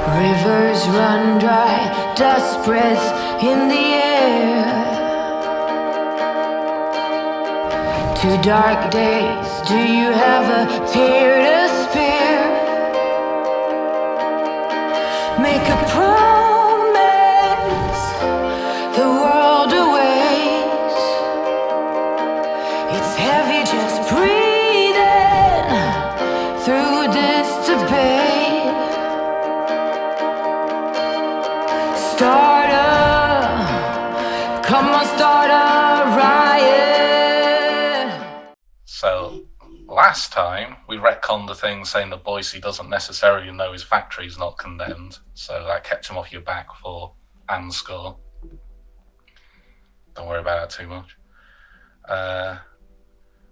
Rivers run dry, dust spreads in the air. 2 dark days, do you have a tear to spare? Make a promise, the world awaits. It's heavy just breathing through this debate. Come on, start a riot. So, last time we retconned the thing saying that Boyce doesn't necessarily know his factory's not condemned, so that kept him off your back for Anne's score. Don't worry about that too much.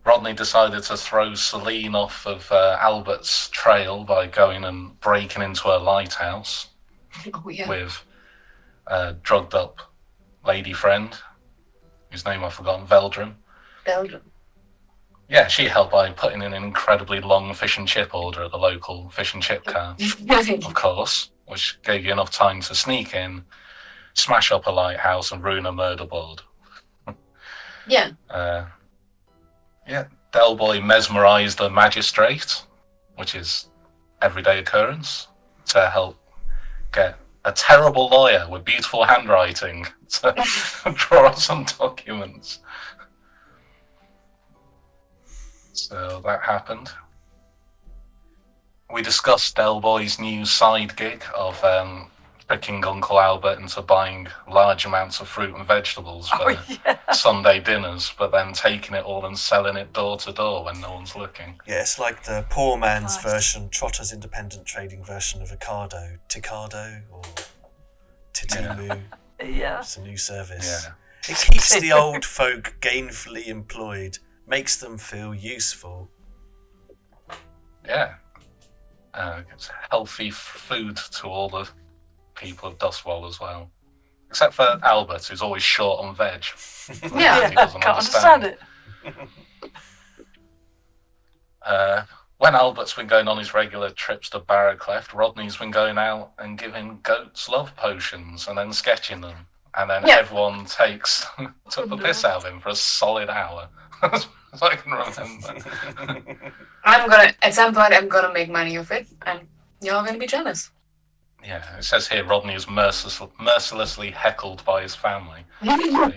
Rodney decided to throw Celine off of Albert's trail by going and breaking into her lighthouse with a drugged up lady friend, whose name I've forgotten, Veldrum. Yeah, she helped by putting in an incredibly long fish and chip order at the local fish and chip cart, of course, which gave you enough time to sneak in, smash up a lighthouse and ruin a murder board. Yeah. Del Boy mesmerised a magistrate, which is everyday occurrence, to help get a terrible lawyer with beautiful handwriting to draw up some documents. So that happened. We discussed Del Boy's new side gig of tricking Uncle Albert into buying large amounts of fruit and vegetables for Sunday dinners, but then taking it all and selling it door to door when no one's looking. Yeah, it's like the poor man's version, Trotter's independent trading version of T.I.T, or Titimu. Yeah. It's a new service. Yeah. It keeps the old folk gainfully employed, makes them feel useful. Yeah. It's healthy food to all the people of Dustwall as well. Except for Albert, who's always short on veg. Yeah, he doesn't can't understand it. When Albert's been going on his regular trips to Barrowcleft, Rodney's been going out and giving goats love potions and then sketching them. And then everyone took the piss out of him for a solid hour. As I can remember. At some point, I'm gonna make money of it, and you're gonna be jealous. Yeah, it says here Rodney is mercilessly heckled by his family. There you go.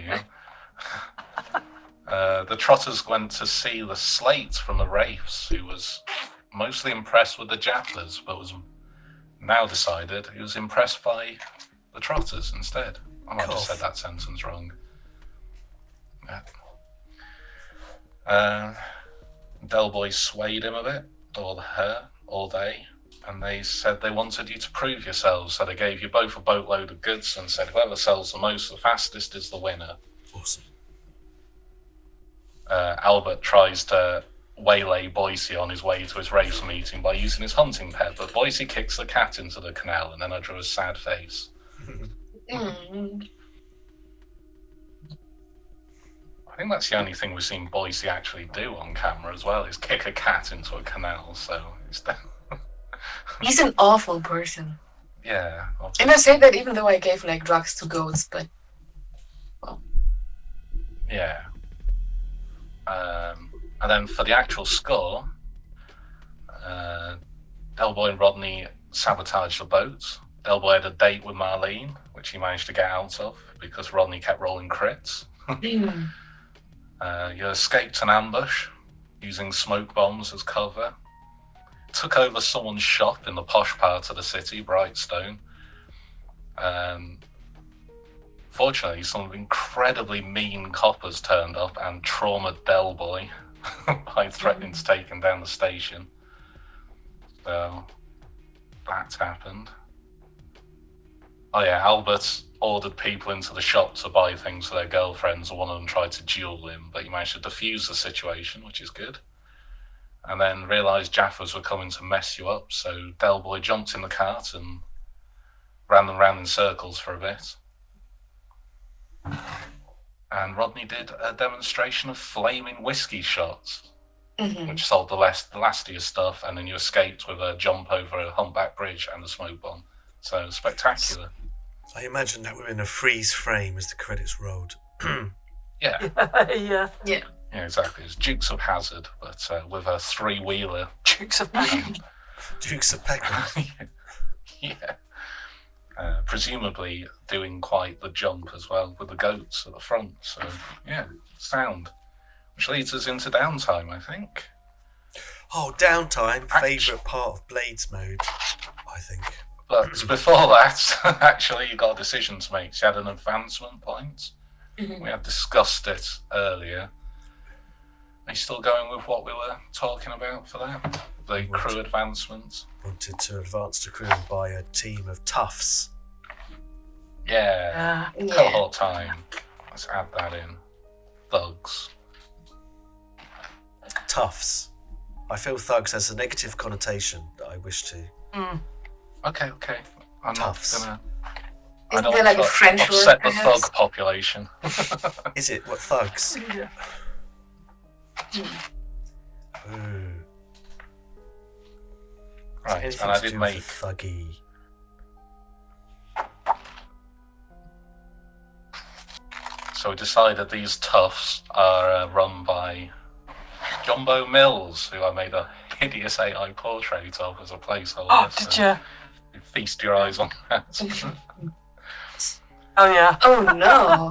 The Trotters went to see the Slate from the Wraiths, who was mostly impressed with the Japlers, but was now decided he was impressed by the Trotters instead. I might have just said that sentence wrong. Yeah. Del Boy swayed him a bit, or her, all day, and they said they wanted you to prove yourselves, so they gave you both a boatload of goods and said whoever sells the most the fastest is the winner. Awesome. Albert tries to waylay Boyce on his way to his race meeting by using his hunting pet, but Boyce kicks the cat into the canal, and then I drew a sad face. I think that's the only thing we've seen Boyce actually do on camera as well, is kick a cat into a canal, so it's He's an awful person. Yeah. And I say that even though I gave like drugs to goats, but well. Yeah. And then for the actual score, Del Boy and Rodney sabotaged the boat. Del Boy had a date with Marlene, which he managed to get out of because Rodney kept rolling crits. You escaped an ambush using smoke bombs as cover. Took over someone's shop in the posh part of the city, Brightstone. Fortunately, some incredibly mean coppers turned up and traumatized Del Boy by threatening to take him down the station. So that happened. Oh yeah, Albert ordered people into the shop to buy things for their girlfriends, and one of them tried to duel him, but he managed to defuse the situation, which is good. and then realised Jaffers were coming to mess you up, so Del Boy jumped in the cart and ran them round in circles for a bit. And Rodney did a demonstration of flaming whiskey shots, which sold the last of your stuff, and then you escaped with a jump over a humpback bridge and a smoke bomb. So spectacular. I imagine that we're in a freeze frame as the credits rolled. Yeah. Yeah. Yeah. Yeah, exactly. It's Dukes of Hazzard, but with a three-wheeler. Dukes of Hazzard. Dukes of Peckham. Yeah. Presumably doing quite the jump as well with the goats at the front. So, yeah, sound. Which leads us into Downtime, I think. Oh, Downtime, favourite part of Blades mode, I think. But before that, actually, you got a decision to make. So you had an advancement point. We had discussed it earlier. Are you still going with what we were talking about for that? The crew advancement? Wanted to advance the crew by a team of toughs. Yeah. Cohort time. Let's add that in. Thugs. Toughs. I feel thugs has a negative connotation that I wish to. Okay. I'm Toughs. not gonna... Isn't there like a French word, upset the perhaps? thug population. Is it? What thugs? Yeah. Ooh. Right, Anything and I to did do make... with thuggy. So we decided these toughs are run by Jumbo Mills, who I made a hideous AI portrait of as a placeholder. Oh, did you? Feast your eyes on that. Oh, yeah. Oh no.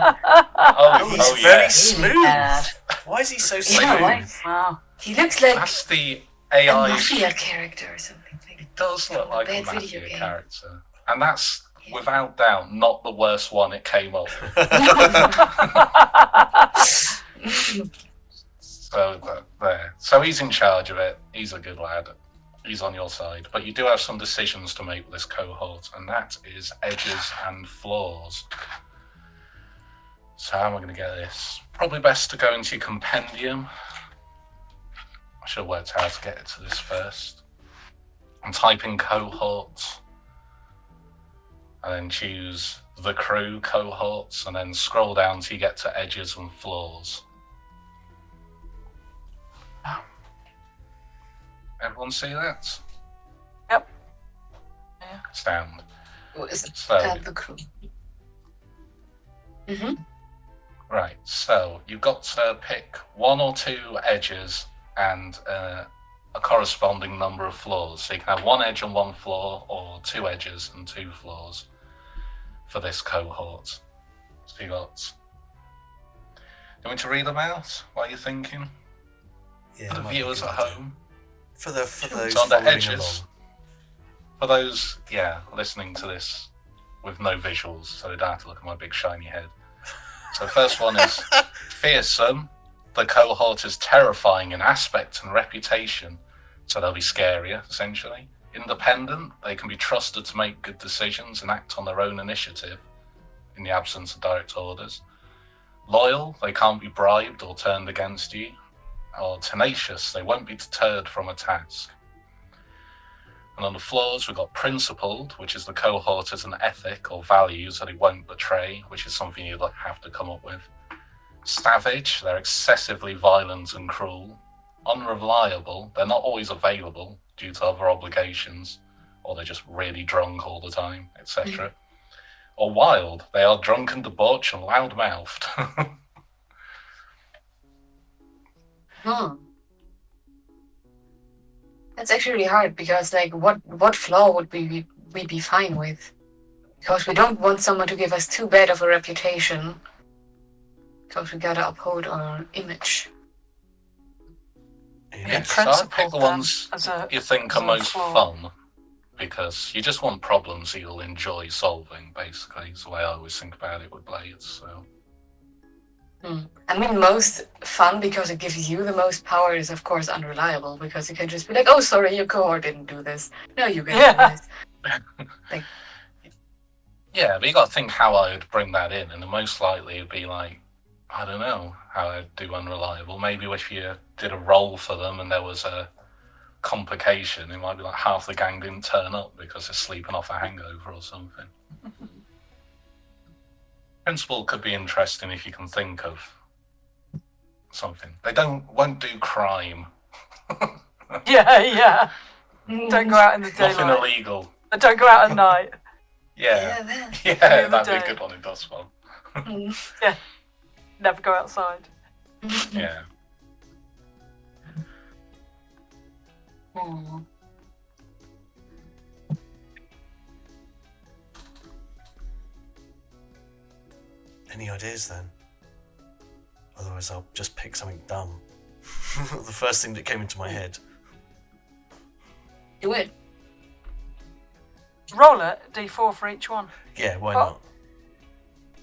He's very yes. smooth. Bad. Why is he so smooth? Yeah, why? Wow. He looks like That's the a AI. mafia character or something. It does look like a Bad video mafia game. character. And that's, without doubt, not the worst one it came up with. So, there. So he's in charge of it. He's a good lad. He's on your side. But you do have some decisions to make with this cohort, and that is edges and flaws. So how am I going to get this? Probably best to go into your compendium. I should have worked out how to get it to this first. And type in cohorts. And then choose the crew cohorts, and then scroll down till you get to edges and flaws. Everyone see that? Yep. Sound. Was So, the crew. right, so you've got to pick one or two edges and a corresponding number of flaws. So you can have one edge and one flaw, or two edges and two flaws for this cohort. So you got... You want me to read them out while you're thinking? Yeah, For the might be a viewers good at idea. home? For those It's on the following edges. along. For those, listening to this with no visuals, so they don't have to look at my big shiny head. So the first one is fearsome. The cohort is terrifying in aspect and reputation, so they'll be scarier, essentially. Independent, they can be trusted to make good decisions and act on their own initiative in the absence of direct orders. Loyal, they can't be bribed or turned against you. Or tenacious, they won't be deterred from a task. And on the flaws, we've got principled, which is the cohort as an ethic or values that it won't betray, which is something you'd have to come up with. Savage, they're excessively violent and cruel. Unreliable, they're not always available due to other obligations, or they're just really drunk all the time, etc. Or wild, they are drunk and debauched and loud-mouthed. That's actually really hard because, like, what flaw would we be fine with? Because we don't want someone to give us too bad of a reputation. Because we gotta uphold our image. Yeah, so I'd pick the Principled, ones as a- you think as are a most flaw. fun, because you just want problems you'll enjoy solving, basically. It's the way I always think about it with Blades, so... I mean, most fun because it gives you the most power is, of course, unreliable because you can just be like, "Oh, sorry, your cohort didn't do this. No, you can do this." Yeah, but you got to think how I would bring that in, and the most likely it'd be like, I don't know how I'd do unreliable. Maybe if you did a roll for them and there was a complication. It might be like half the gang didn't turn up because they're sleeping off a hangover or something. Principle could be interesting if you can think of something. They won't do crime. Yeah. Don't go out in the Nothing daylight. illegal. And don't go out at night. Yeah, that. yeah, Any other that'd be a day. good one in DUFF one. Yeah. Never go outside. Yeah. Mm. Any ideas then? Otherwise, I'll just pick something dumb. The first thing that came into my head. Do it. Roll it, D4 for each one. Yeah, why Oh. not?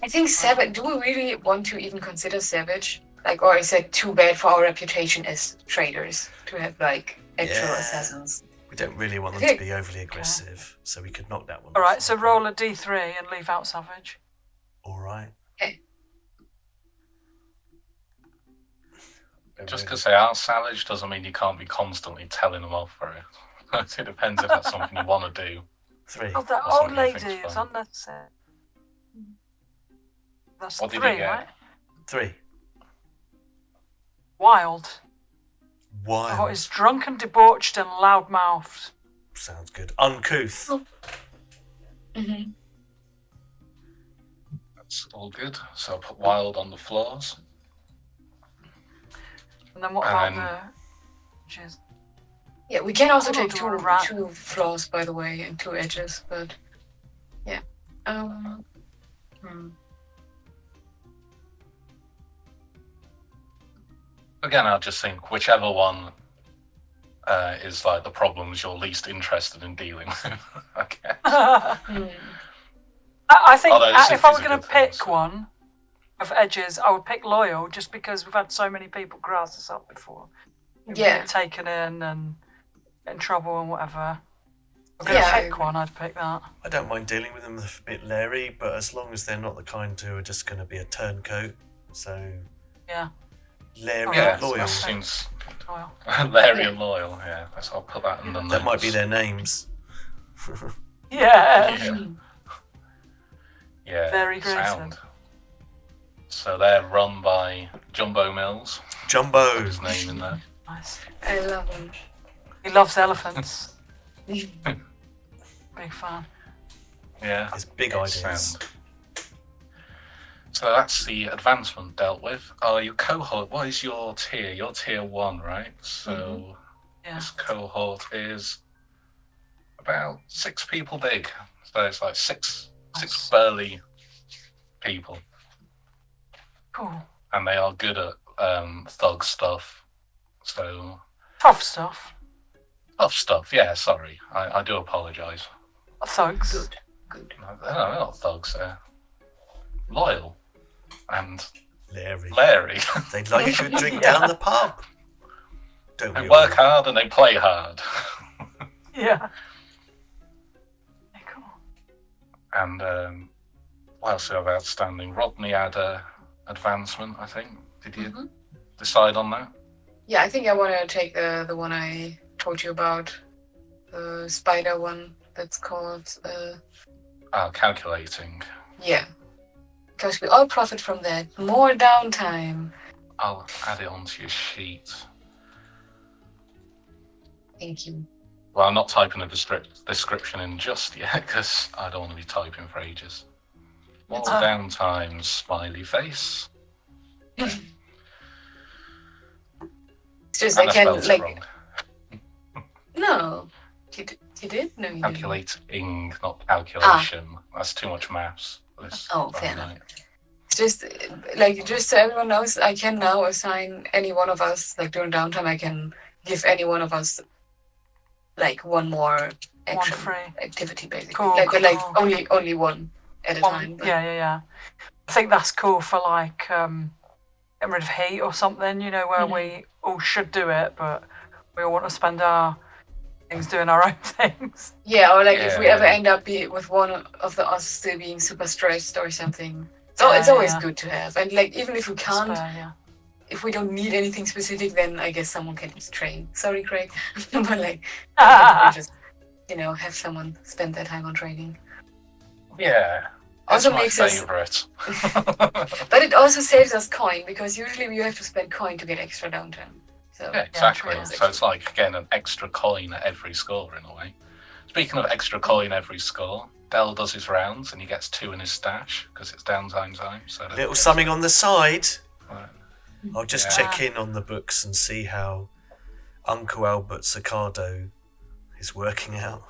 I think savage. Do we really want to even consider savage? Like, or is it too bad for our reputation as traders to have like actual Yeah. assassins? We don't really want them Okay. to be overly aggressive, so we could knock that one. Alright, off. so roll a D3 and leave out savage. All right. Just because they are savage doesn't mean you can't be constantly telling them off for it. It depends if that's something you want to do. 3. Oh, that That's old something I lady think's is fun. unnecessary. That's What did 3, you get? right? 3. Wild. Wild. Oh, is drunk and debauched and loudmouthed. Sounds good. Uncouth. Mm-hmm. That's all good. So I'll put wild on the floors. And then what And about the... Jeez. Yeah, we can also Oh, take do a rat. two floors, by the way, and 2 edges. But yeah. Again, I just think whichever one is like the problems you're least interested in dealing with. Okay. I think Although this if I is were a going good to thing, pick so- one of edges, I would pick loyal, just because we've had so many people grass us up before. We've Yeah. been taken in and get in trouble and whatever. If I'm going Yeah, to I pick agree. one, I'd pick that. I don't mind dealing with them. They're a bit leery, but as long as they're not the kind who are just going to be a turncoat. So, Yeah, leery Yeah, and loyal. that seems loyal. Larry and loyal. Yeah, I'll put that in the notes. That might be their names. Yeah. Yeah. Yeah, Very Grayson. sound. So they're run by Jumbo Mills. Jumbo. Put his name in there. Nice. I love him. He loves elephants. Big fan. Yeah. His big ideas. Sound. So that's the advancement dealt with. Your cohort, what is your tier? You're tier 1, right? So Yeah. this cohort is about 6 people big. So it's like six Nice. burly people. Cool. And they are good at thug stuff. So Tough stuff. tough stuff, yeah, sorry. I do apologise. Thugs. Good. They're not thugs, they're loyal and Leery. Larry. They'd like you to drink Yeah. down the pub. Don't They we work all? hard and they play hard. Yeah. Cool. And what else do we have outstanding? Rodney had a advancement, I think. Did you Mhm. decide on that? Yeah, I think I want to take the one I told you about, the spider one. That's called Calculating. yeah, because we all profit from that. More downtime. I'll add it onto your sheet. Thank you. Well, I'm not typing a description in just yet because I don't want to be typing for ages. More It's downtime, smiley face. It's just And I I can spelled it like wrong. no. You did? No, you didn't. Calculating, not calculation. That's too much maths. This Oh, fair Friday night. It's just like just so everyone knows, I can now assign any one of us like during downtime. I can give any one of us like one more One action free. activity, basically. Cool, But like cool. only one at a time. But Yeah. I think that's cool for like getting rid of heat or something, where we all should do it, but we all want to spend our things doing our own things. Yeah, or like if we Yeah. ever end up with one of us still being super stressed or something. So it's always Yeah. good to have. And like even if we can't, Spare, yeah. if we don't need anything specific, then I guess someone can just train. Sorry, Craig, but like just have someone spend their time on training. Yeah. Also it's my makes us- favourite. But it also saves us coin because usually you have to spend coin to get extra downtime. So Yeah, exactly. true. So it's like getting an extra coin at every score in a way. Speaking of extra coin every score, Del does his rounds and he gets 2 in his stash because it's downtime time. So don't Little forget something to- on the side. Right. I'll just Yeah. check in on the books and see how Uncle Albert's Ocado is working out.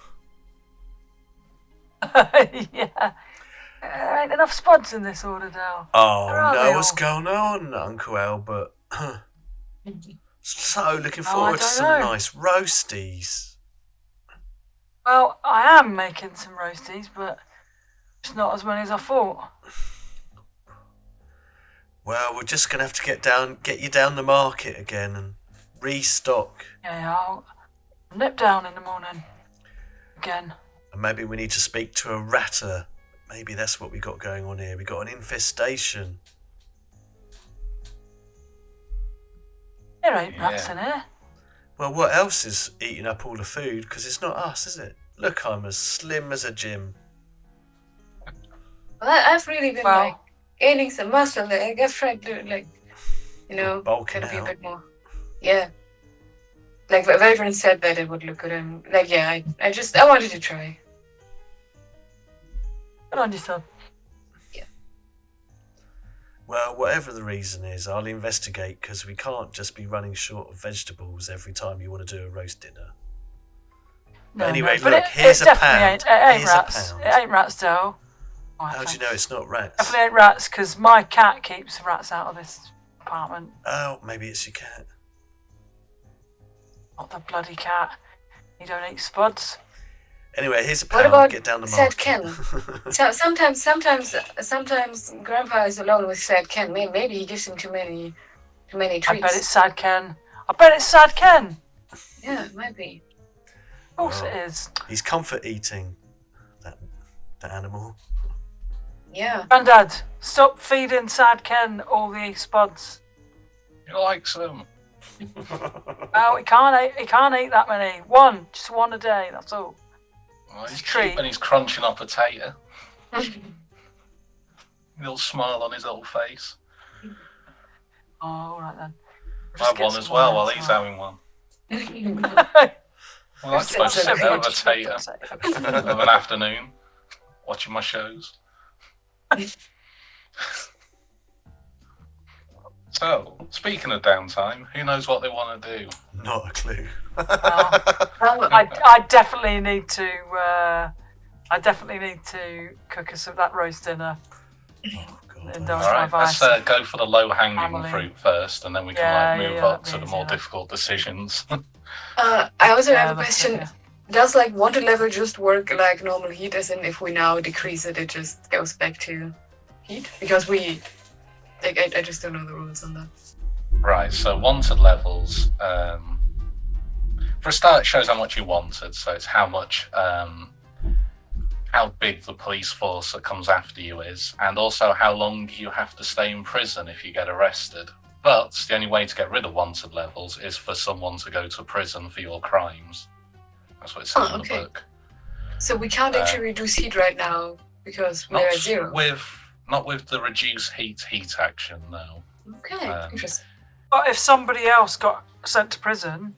Yeah. There ain't enough spuds in this order, Dal. Oh Where are no, they what's all? going on, Uncle Albert? So looking Oh, I forward to don't some know. nice roasties. Well, I am making some roasties, but it's not as many as I thought. Well, we're just gonna have to get you down the market again and restock. Yeah, I'll nip down in the morning. Again. And maybe we need to speak to a ratter. Maybe that's what we got going on here. We got an infestation. There ain't rats in here. Well, what else is eating up all the food? Because it's not us, is it? Look, I'm as slim as a gym. Well, I've really been Well- like gaining some muscle. Like, I get Fred to Bulking gotta be a out. bit more. Yeah. Like Veteran said that it would look good, and like I wanted to try. Good on you, son. Well, whatever the reason is, I'll investigate because we can't just be running short of vegetables every time you want to do a roast dinner. No, anyway, but look, it here's a definitely pound. Ain't, it ain't Here's a rats. pound. It ain't rats, Dal. How do you know it's not rats? Definitely ain't rats, because my cat keeps the rats out of this apartment. Oh, maybe it's your cat. Not the bloody cat. He don't eat spuds. Anyway, here's a What pound. about Get down the Sad market. So sometimes Grandpa is alone with Sad Ken. Maybe he gives him too many treats. I bet it's Sad Ken. I bet it's Sad Ken. Yeah, it might be. Of course Well. it is. He's comfort eating that animal. Yeah. Grandad, stop feeding Sad Ken all the spuds. He likes them. No, he can't eat that many. Just one a day, that's all. Well, he's Treat. cheap and he's crunching up a potato. Little smile on his little face. Oh, alright then. I have one as well while he's having one. Well, that's supposed to be a potato of an afternoon, watching my shows. So, speaking of downtime, who knows what they want to do? Not a clue. I definitely need to. Cook us that roast dinner. Oh, God. And All right, let's go for the low-hanging Family. fruit first, and then we can move up to the more difficult decisions. I also have a that's question. okay. Does like wanted level just work like normal heat, as in if we now decrease it, it just goes back to heat? Because I just don't know the rules on that. Right, so wanted levels. For a start, it shows how much you wanted, so it's how much, how big the police force that comes after you is, and also how long you have to stay in prison if you get arrested. But the only way to get rid of wanted levels is for someone to go to prison for your crimes. That's what it says in okay. the book. So we can't actually reduce heat right now because we're at 0. Not with the reduce heat action, no. Okay, interesting. But if somebody else got sent to prison,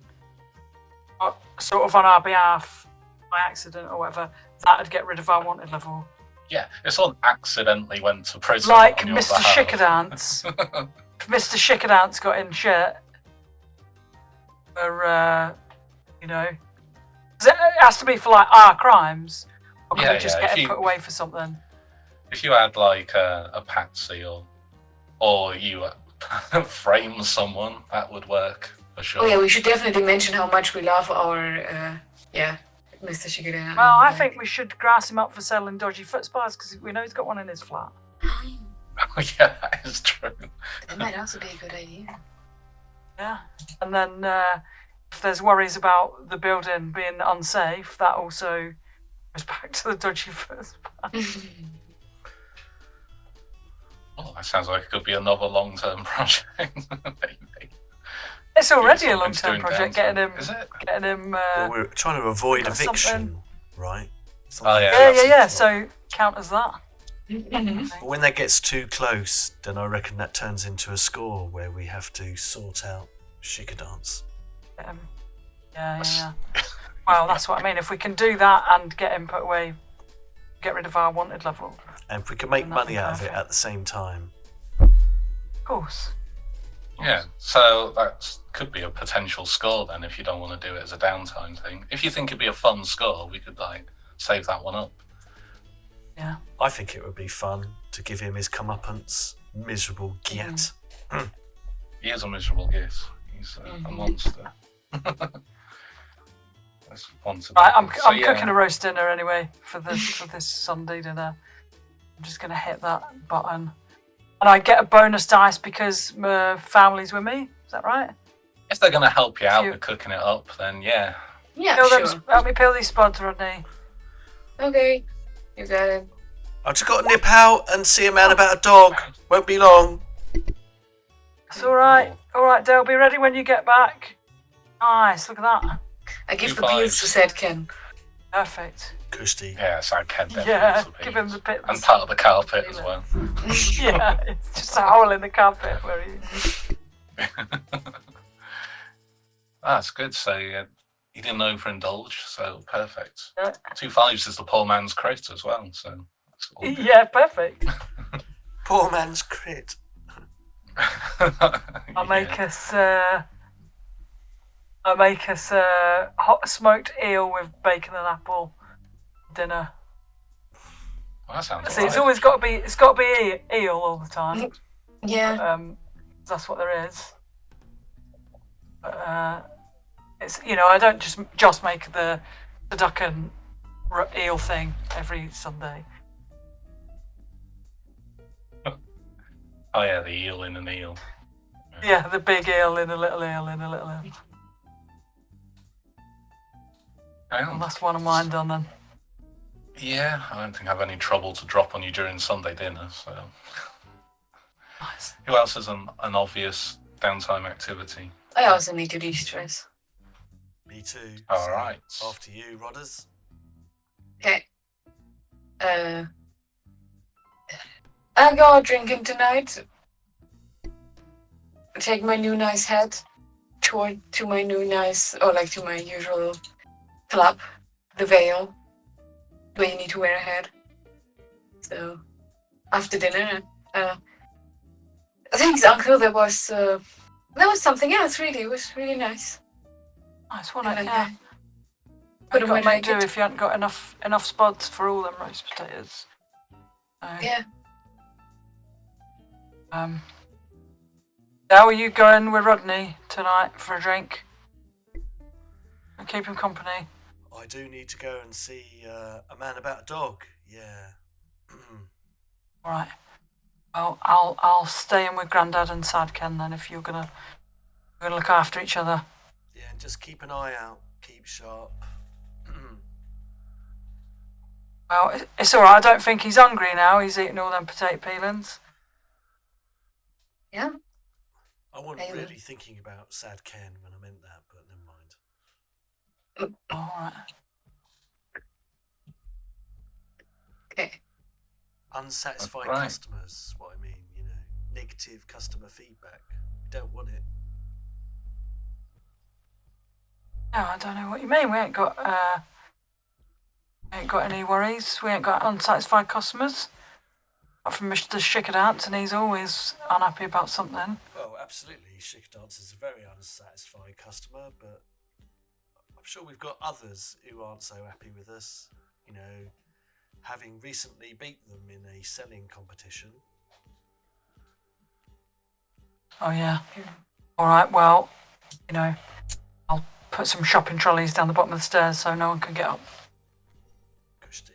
sort of on our behalf, by accident or whatever, that'd get rid of our wanted level. Yeah, if someone accidentally went to prison Like on your Mr. behalf. Shikadance. If Mr. Shikadance got in shit, or, 'cause it has to be for like our crimes, or could Yeah, we just yeah, get if him you- put away for something? If you had like a patsy or you frame someone, that would work for sure. Oh yeah, we should definitely mention how much we love our Mr. Shigura. Well, I think we should grass him up for selling dodgy foot spars because we know he's got one in his flat. Yeah, that is true. That might also be a good idea. Yeah. And then if there's worries about the building being unsafe, that also goes back to the dodgy foot spars. Oh, that sounds like it could be another long-term project. Maybe. It's already a Something to long-term do in project. Downtime. Is it? Getting him. Well, we're trying to avoid got something. eviction, right? Oh, yeah. Yeah. So count as that. But when that gets too close, then I reckon that turns into a score where we have to sort out Chica Dance. Yeah. Well, that's what I mean. If we can do that and get him put away, get rid of our wanted level. And if we can make Then that'd money be out of it perfect. at the same time. Of course. Yeah, so that could be a potential score then if you don't want to do it as a downtime thing. If you think it'd be a fun score, we could like save that one up. Yeah. I think it would be fun to give him his comeuppance. Miserable G.O.A.T. He is a miserable git. He's a monster. That's one to Right, I'm so, yeah. cooking a roast dinner anyway for this Sunday dinner. I'm just gonna hit that button, and I get a bonus dice because my family's with me. Is that right? If they're going to help you out You- with cooking it up, then yeah. Yeah, Peel sure. them, help me peel these spuds, Rodney. Okay, you got it. I've just got to nip out and see a man about a dog. Won't be long. It's all right. All right, Dale. Be ready when you get back. Nice. Look at that. I give Two the beans fives. to Sedkin. Perfect. Kushti. Yeah, so I can definitely Yeah. use the Give him beans. the bit. And part of the carpet as well. Yeah. It's just a hole in the carpet where he. That's good. So you didn't overindulge, so perfect. Yeah. 2 5s is the poor man's crit as well, so that's all good. Yeah. Perfect. Poor man's crit. I'll make us. I'll make us hot smoked eel with bacon and apple dinner. Well, that sounds See, it's alright. always got to be. It's got to be eel all the time. Yeah. That's what there is. But it's I don't just make the duck and eel thing every Sunday. Oh yeah, the eel in an eel. Yeah, the big eel in a little eel in a little eel. Well, that's one of mine done then. Yeah, I don't think I have any trouble to drop on you during Sunday dinner, so. Nice. Who else has an obvious downtime activity? I also need to de-stress. Me too. All So, right. After you, Rodders. Okay. I go out drinking tonight. Take my new nice hat to my new nice, or like to my usual club, the Veil, where you need to wear a hat. So, after dinner, thanks, Uncle. There was something else. Really, it was really nice. Nice one. I like Yeah. that. Put You've on got my to make do jacket. if you haven't got enough spuds for all them roast potatoes. So, Yeah. How are you going with Rodney tonight for a drink? And keep him company. I do need to go and see a man about a dog. Yeah. All right. Well, I'll stay in with Grandad and Sad Ken then if you're gonna look after each other. Yeah, and just keep an eye out. Keep sharp. Well, it's all right. I don't think he's hungry now. He's eating all them potato peelings. Yeah. I wasn't Maybe. really thinking about Sad Ken when I meant that, but never mind. All right. Okay. Unsatisfied Right. customers, what I mean, negative customer feedback. We don't want it. No, I don't know what you mean. We ain't got any worries. We ain't got unsatisfied customers. Apart from Mr. Chickadance, and he's always unhappy about something. Well, absolutely, Chica Dance is a very unsatisfied customer, but I'm sure we've got others who aren't so happy with us. Having recently beat them in a selling competition. Oh yeah. All right. Well, I'll put some shopping trolleys down the bottom of the stairs so no one can get up. Kushti.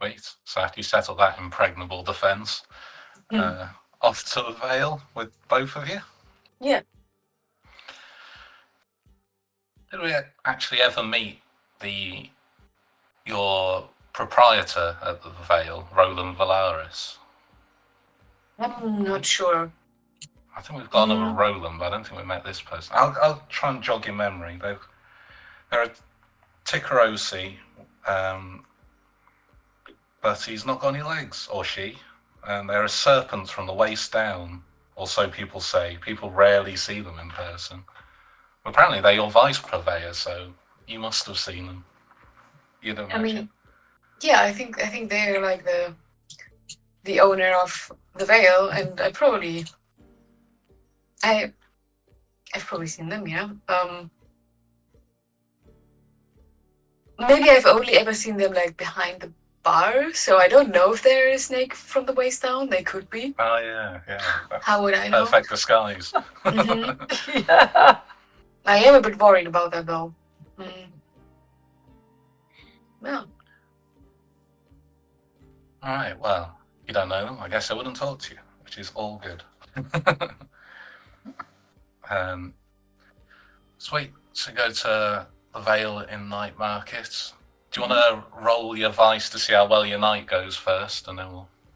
Wait, so after you settle that impregnable defence, off to the Vale with both of you? Yeah. Did we actually ever meet your proprietor at the Vale, Roland Valaris? I'm not sure. I think we've got another Roland, but I don't think we met this person. I'll try and jog your memory. They're a T.I.T, but he's not got any legs, or she. And they're a serpent from the waist down, or so people say. People rarely see them in person. Apparently they're your vice purveyor, so you must have seen them. You'd imagine. I mean, yeah, I think they're like the owner of the Vale, and I've probably seen them, yeah. Maybe I've only ever seen them like behind the bar, so I don't know if they're a snake from the waist down. They could be. Oh yeah. How would I know? Perfect disguise. Yeah. I am a bit worried about that though. Well, Alright, well, you don't know them. I guess I wouldn't talk to you, which is all good. Sweet. So go to the Vale in night markets. Do you want to roll your vice to see how well your night goes first, and then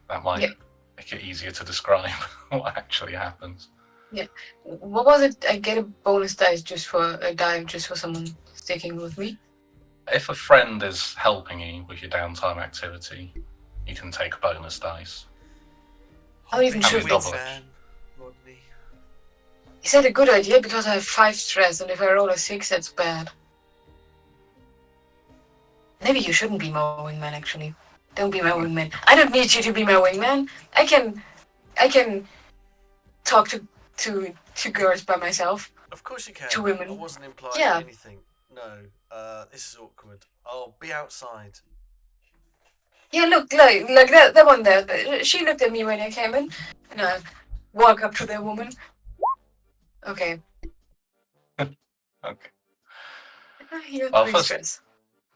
that might make it easier to describe what actually happens. yeah. What was it? I get a bonus dice just for a dive, just for someone sticking with me. If a friend is helping you with your downtime activity, you can take bonus dice. How even Can should we we? double it? Rodney. Is that a good idea? Because I have 5 stress, and if I roll a 6, that's bad. Maybe you shouldn't be my wingman, actually. Don't be my wingman. I don't need you to be my wingman. I can talk to girls by myself. Of course you can. To women. I wasn't implying Yeah. anything. No, this is awkward. I'll be outside. Yeah, look, like that one there. She looked at me when I came in, and I walk up to the woman. Okay. Okay. You're Well, 3 first- stress.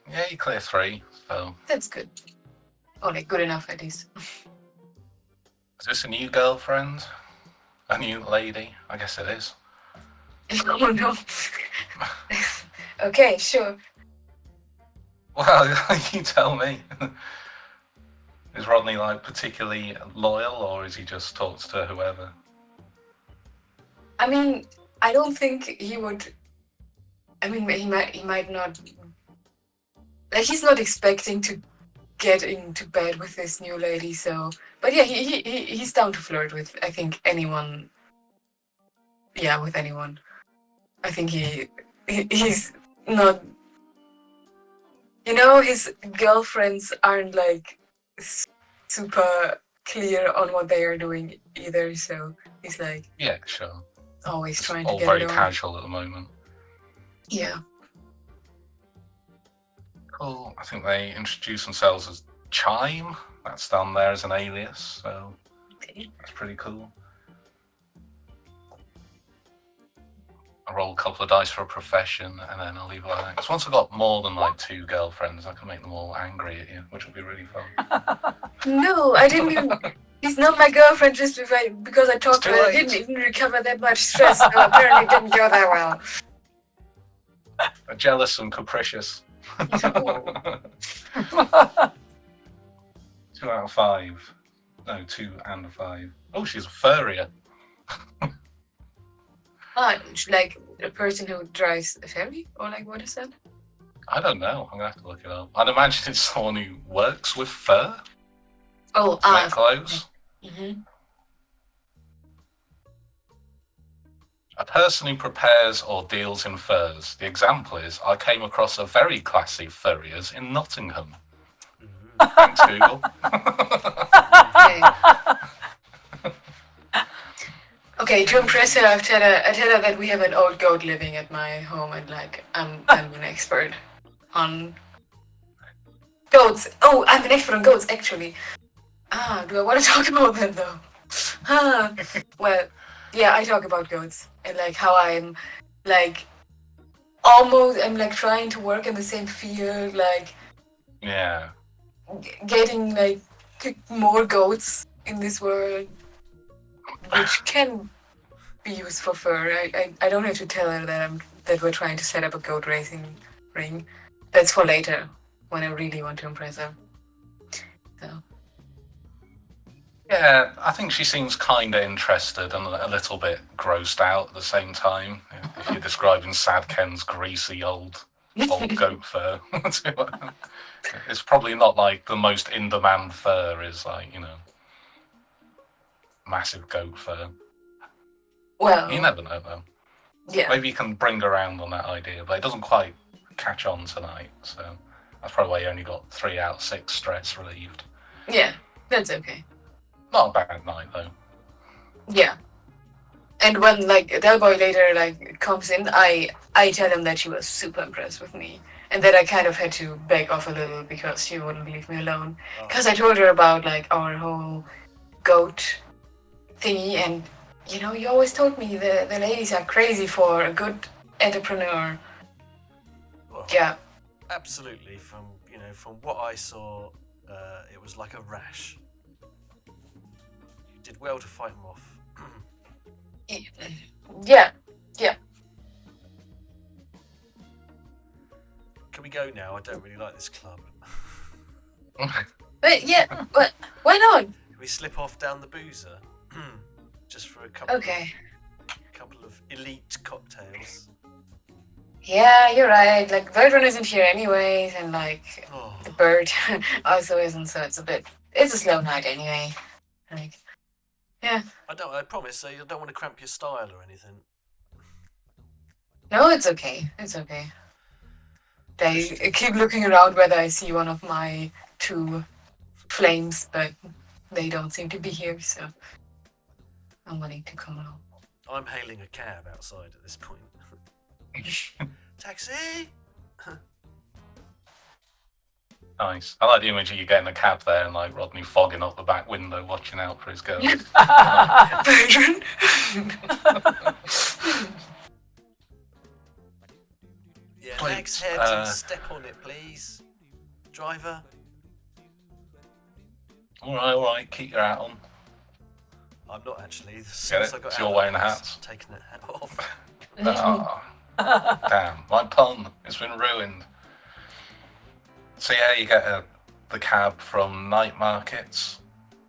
Yeah, you clear 3, so... That's good. Oh, like good enough at least. Is this a new girlfriend? A new lady? I guess it is. Oh no. Okay, sure. Well, you tell me. Is Rodney, like, particularly loyal, or is he just talks to whoever? I mean, I don't think he would. I mean, he might not. Like, he's not expecting to get into bed with this new lady, so. But yeah, he's down to flirt with, I think, anyone. Yeah, with anyone. I think he's not. You know, his girlfriends aren't like super clear on what they are doing either, so he's like Yeah, sure. always It's trying to all get very it on. casual at the moment. Yeah. Cool. I think they introduce themselves as Chime. That's down there as an alias, so Okay. that's pretty cool. I roll a couple of dice for a profession, and then I'll leave it like that. Because once I've got more than like 2 girlfriends, I can make them all angry at you, which will be really fun. No, I didn't even. He's not my girlfriend just because I talked to too her. I late. didn't even recover that much stress, so apparently it didn't go that well. They're jealous and capricious. 2 out of 5. No, 2 and a 5. Oh, she's a furrier. Like a person who drives a ferry? Or like, what is that? I don't know. I'm gonna have to look it up. I'd imagine it's someone who works with fur Oh, to make clothes. Mm-hmm. A person who prepares or deals in furs. The example is, I came across a very classy furriers in Nottingham. Thanks, Google. Okay, to impress her, I tell her that we have an old goat living at my home, and like I'm an expert on goats. Oh, I'm an expert on goats, actually. Do I want to talk about that though? Well, yeah, I talk about goats and like how I'm like I'm like trying to work in the same field, like Yeah. getting like more goats in this world, which can be used for fur. I don't have to tell her that we're trying to set up a goat racing ring. That's for later, when I really want to impress her. So Yeah, I think she seems kind of interested and a little bit grossed out at the same time. If you're describing Sad Ken's greasy old goat fur, it's probably not like the most in-demand fur is like, massive goat fur. well, You never know though. yeah, Maybe you can bring her around on that idea, but it doesn't quite catch on tonight, so that's probably why you only got 3 out of 6 stress relieved. yeah, that's okay. Not a bad night though. Yeah. And when Del Boy later comes in, I tell him that she was super impressed with me, and that I kind of had to back off a little because she wouldn't leave me alone. Because I told her about our whole goat thingy, and you always told me the ladies are crazy for a good entrepreneur. Well, Yeah. absolutely. From what I saw, it was like a rash. You did well to fight him off. Yeah. Yeah. Can we go now? I don't really like this club. But yeah, but why not? Can we slip off down the boozer? Just for a couple of elite cocktails. Yeah, you're right. Birdrun isn't here anyways, and the bird also isn't, so it's a slow night anyway. Yeah. I promise, I don't want to cramp your style or anything. No, it's okay. It's okay. I keep looking around whether I see one of my 2 flames, but they don't seem to be here, so I'm willing to come along. I'm hailing a cab outside at this point. Taxi! Nice. I like the image of you getting a cab there and Rodney fogging up the back window watching out for his girl. Birdrun? Yeah, Wait, next head and step on it, please. Driver. Alright, keep your hat on. I'm not actually. Get it? So you're wearing a hat? Taking that hat off. Damn, my pun. It's been ruined. So yeah, you get the cab from night markets,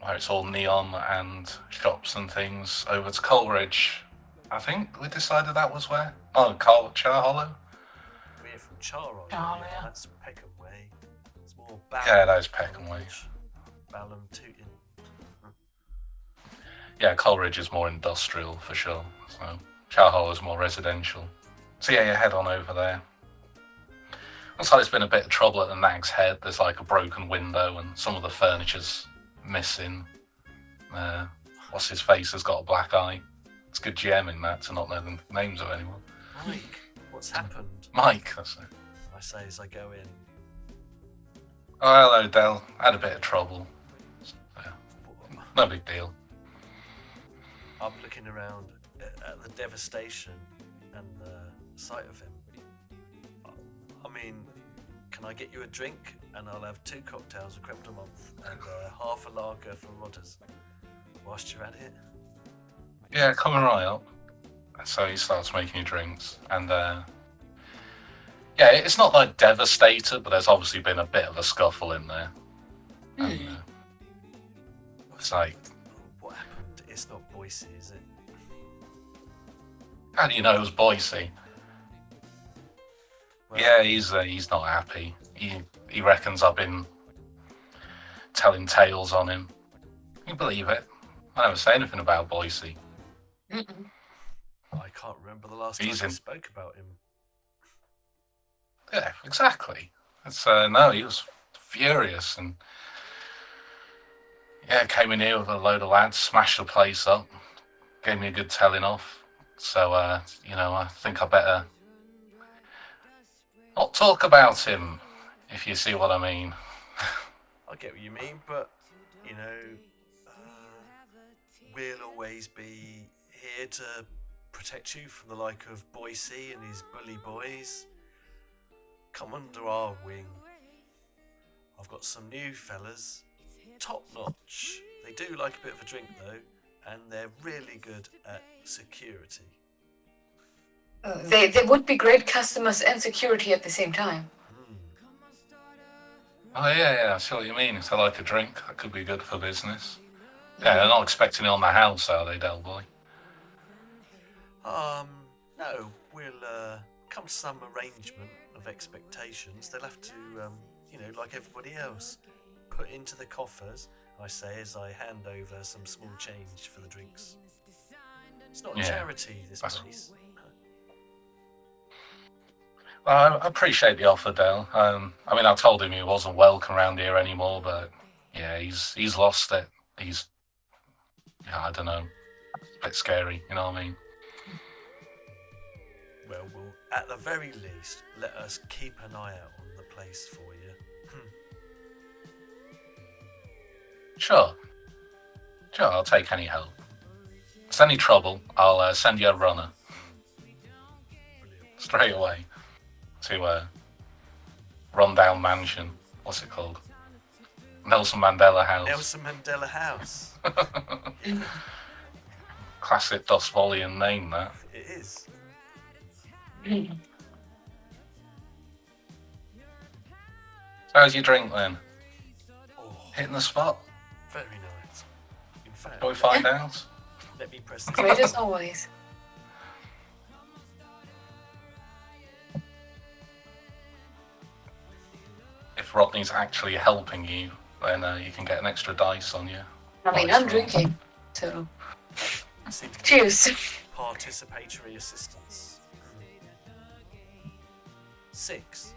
where it's all neon and shops and things, over to Coleridge. I think we decided that was where? Oh, Char Hollow? We're from Char-Hollow. Yeah. That's Peckham Way. It's more Balham. Yeah, that is Peckham Way. Balham, Tooting. Yeah, Coleridge is more industrial for sure. So Char Hollow is more residential. So yeah, you head on over there. Looks like there's been a bit of trouble at the Nag's Head. There's a broken window and some of the furniture's missing. What's his face has got a black eye. It's good GM in that to not know the names of anyone. Mike, what's happened? Mike, that's it. I say as I go in. Oh, hello, Del. Had a bit of trouble. No big deal. I'm looking around at the devastation and the sight of him. I mean, can I get you a drink? And I'll have 2 cocktails of creme de menthe and half a lager for Rodders whilst you're at it. Yeah, coming right up. So he starts making you drinks. And yeah, it's not devastated, but there's obviously been a bit of a scuffle in there. And, it's what happened? It's not Boyce, is it? how do you know it was Boyce? Well, Yeah, he's not happy. He reckons I've been telling tales on him. Can you believe it? I never say anything about Boyce. I can't remember the last time I spoke about him. Yeah, exactly. No, he was furious and yeah, came in here with a load of lads, smashed the place up, gave me a good telling off. So I think I better not talk about him, if you see what I mean. I get what you mean, but we'll always be here to protect you from the like of Boyce and his bully boys. Come under our wing. I've got some new fellas, top notch. They do like a bit of a drink though, and they're really good at security. They would be great customers and security at the same time. Oh yeah, I see what you mean. If they like a drink, that could be good for business. Yeah, they're not expecting it on the house, are they, Del Boy? No, we'll come to some arrangement of expectations. They'll have to, like everybody else, put into the coffers, I say as I hand over some small change for the drinks. It's not a charity, this place. Well, I appreciate the offer, Del. I mean, I told him he wasn't welcome around here anymore, but yeah, he's lost it. I don't know, a bit scary, you know what I mean? Well, we'll, at the very least, let us keep an eye out on the place for you. Sure, I'll take any help. If there's any trouble, I'll send you a runner. Brilliant. Straight away. To rundown mansion. What's it called? Nelson Mandela House. Nelson Mandela House. Classic Dust Volume name, that. It is. How's your drink then? Oh, Hitting the spot? very nice. In fact, Shall we find out? let me press this. Great as always. If Rodney's actually helping you, then you can get an extra dice on you. I mean, Dice I'm roll. drinking, so Seems to be cheers. Participatory assistance. 6.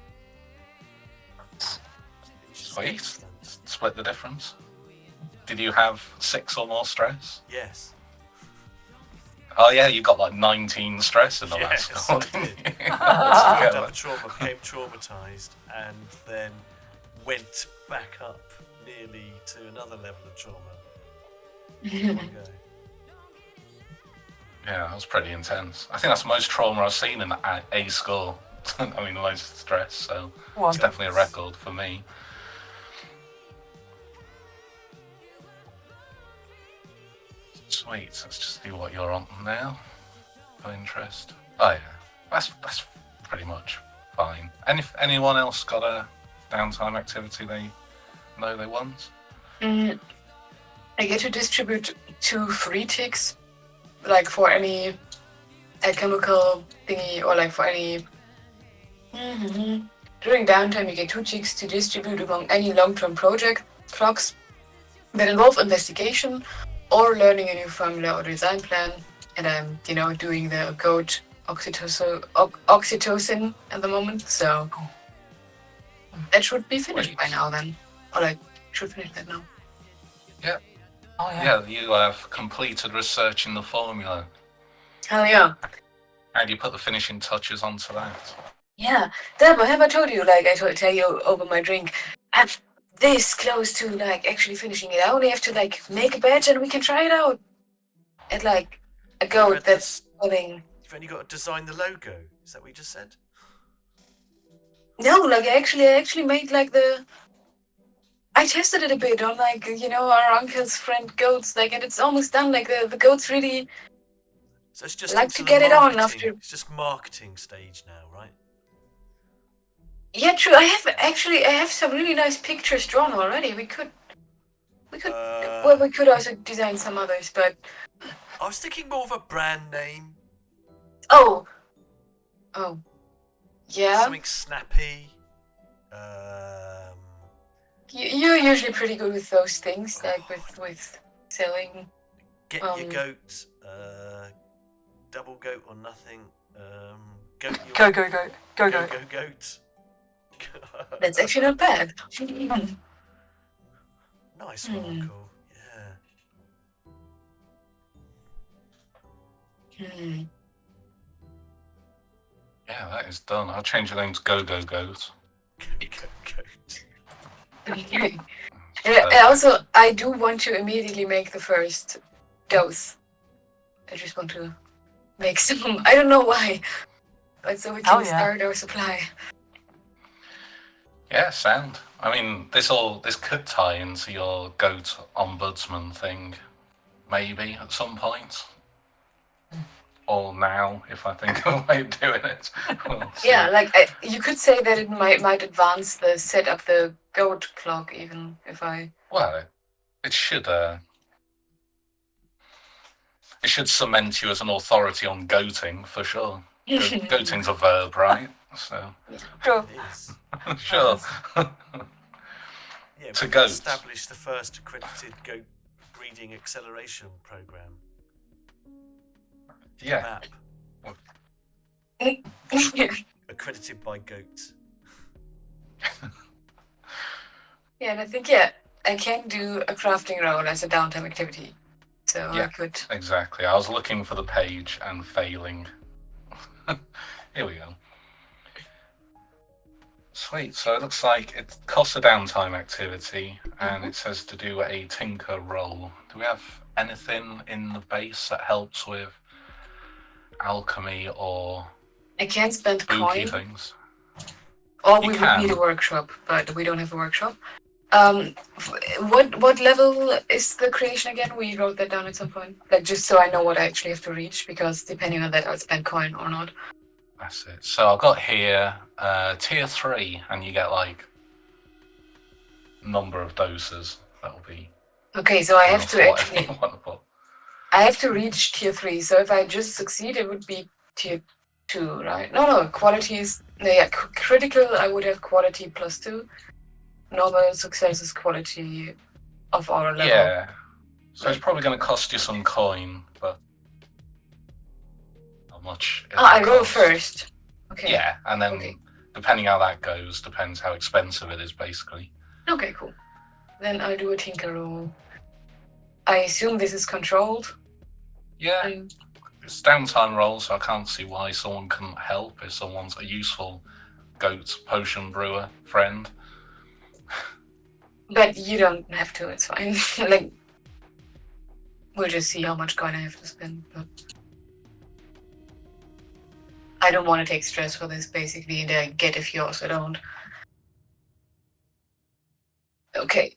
Sweet. Excellent. Split the difference. Did you have 6 or more stress? Yes. Oh yeah, you got like 19 stress in the Yes, last score, I didn't did. you? Built up a trauma, became traumatised, and then went back up nearly to another level of trauma. There we go. Yeah, that was pretty intense. I think that's the most trauma I've seen in a score. I mean, the most stress, so it's definitely a record for me. Sweet, let's just see what you're on now. For interest. Oh yeah, that's pretty much fine. And if anyone else got a downtime activity they know they want? I get to distribute 2 free ticks, like for any alchemical thingy, or like for any. During downtime, you get 2 ticks to distribute among any long-term project clocks that involve investigation or learning a new formula or design plan. And I'm, doing the G.O.A.T.E.R.O.T.I.C.A oxytocin at the moment, so that should be finished by now then. Or like, should finish that now. Yeah. Oh yeah. Yeah, you have completed research in the formula. Hell yeah. How do you put the finishing touches onto that? Yeah, Deb, have I told you, like, tell you over my drink, I'm this close to, like, actually finishing it. I only have to, like, make a batch and we can try it out. And, like, a goat that's pulling. You've only got to design the logo. Is that what you just said? No, like, I actually made, like, I tested it a bit on, like, our uncle's friend goats, like, and it's almost done. Like, the goats really So it's just like into to the get it on marketing- after. It's just marketing stage now, right? Yeah, true. I have some really nice pictures drawn already. We could also design some others, but I was thinking more of a brand name. oh, yeah. Something snappy. You're usually pretty good with those things, like with selling. Get your goat. Double goat or nothing. Goat your Go. goat. That's actually not bad. Nice one, Uncle. Yeah. Yeah, that is done. I'll change the name to Goat. Goat. Okay. And I do want to immediately make the first dose. I just want to make some. I don't know why, but so we can start our supply. Yeah, sound. I mean, this could tie into your goat ombudsman thing, maybe at some point. or now, if I think of a way of doing it. We'll see. Yeah, like you could say that it might advance the set up the goat clock even if I. Well, it should cement you as an authority on goating for sure. Goating's a verb, right? So Sure. It is. sure. Yeah, To we goat. established the first accredited goat breeding acceleration program. Yeah. MAP, accredited by Goat. Yeah, and I think I can do a crafting role as a downtime activity, so I Yeah. could. Exactly. I was looking for the page and failing. Here we go. Sweet. So it looks like it costs a downtime activity, and it says to do a tinker roll. Do we have anything in the base that helps with alchemy or I can spend spooky coin, things? or You we would need a can. workshop, but we don't have a workshop. What level is the creation again? We wrote that down at some point, like just so I know what I actually have to reach, because depending on that, I'll spend coin or not. That's it. So I've got here tier 3, and you get like number of doses. That'll be Okay, so I have enough to for whatever actually. you want to put. I have to reach tier 3, so if I just succeed, it would be tier 2, right? No, quality is. Yeah, critical, I would have quality +2. Normal success is quality of our level. Yeah. So it's probably going to cost you some coin, but how much? I roll cost. first. Okay. Yeah, and then Okay. depending how that goes, depends how expensive it is, basically. Okay, cool. Then I do a tinker roll. I assume this is controlled. Yeah, it's downtime roll, so I can't see why someone couldn't help if someone's a useful goat potion brewer friend. But you don't have to, it's fine. Like, we'll just see how much coin I have to spend. But I don't want to take stress for this, basically, and I get if you also don't. Okay.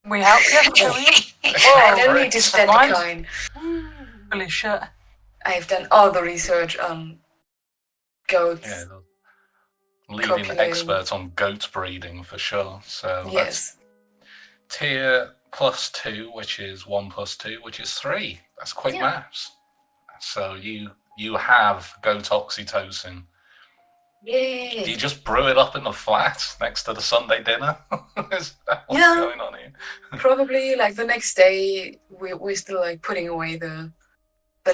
We help you, do we? I don't great. need to spend a Fine. coin. Holy shit. I've done all the research on goats. Yeah, leading Copulating. expert on goat breeding for sure. So Yes. that's tier +2, which is 1 + 2, which is 3. That's quick Yeah. maths. So you have goat oxytocin. Yay. Do you just brew it up in the flat next to the Sunday dinner? Is that what's Yeah. going on here? Probably like the next day we're still like putting away the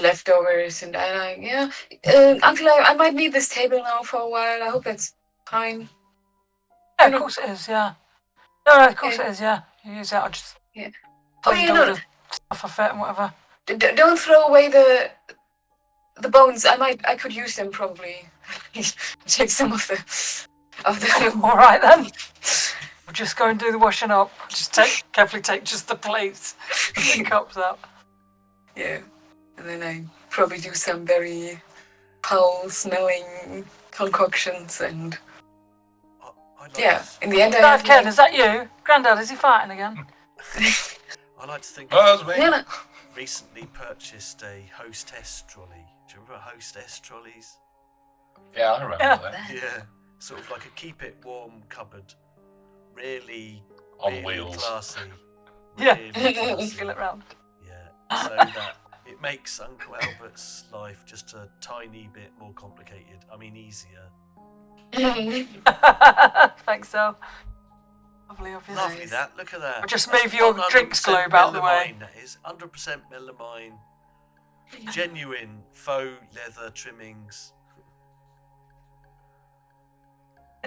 leftovers and I like Uncle, I might need this table now for a while. I hope that's fine. Yeah, You know- of course it is, yeah. No, of course Okay. it is, yeah. You use it, I'll just Yeah. tell Oh, you yeah, to no. stuff off it and whatever. Don't throw away the bones. I could use them probably. Take some of the Alright then. We'll just go and do the washing up. Just carefully take just the plates and the cups out. Yeah. And then I probably do some very foul smelling concoctions and I'd like yeah. to, In the end I Dad, have Ken, like, is that you? Grandad, is he farting again? I like to think Oh, I that's me. yeah, no. recently purchased a hostess trolley. Do you remember hostess trolleys? Yeah, I remember Yeah. that. Yeah, sort of like a keep it warm cupboard. Really, On really wheels. classy. Yeah. Really classy. Feel it round. Yeah, so that it makes Uncle Albert's life just a tiny bit more complicated. I mean, easier. Thanks, Sal. Lovely of you. Lovely that. Look at that. I'll just That's move your 100% drinks globe out of the way. melamine, That is 100% melamine. Genuine faux leather trimmings.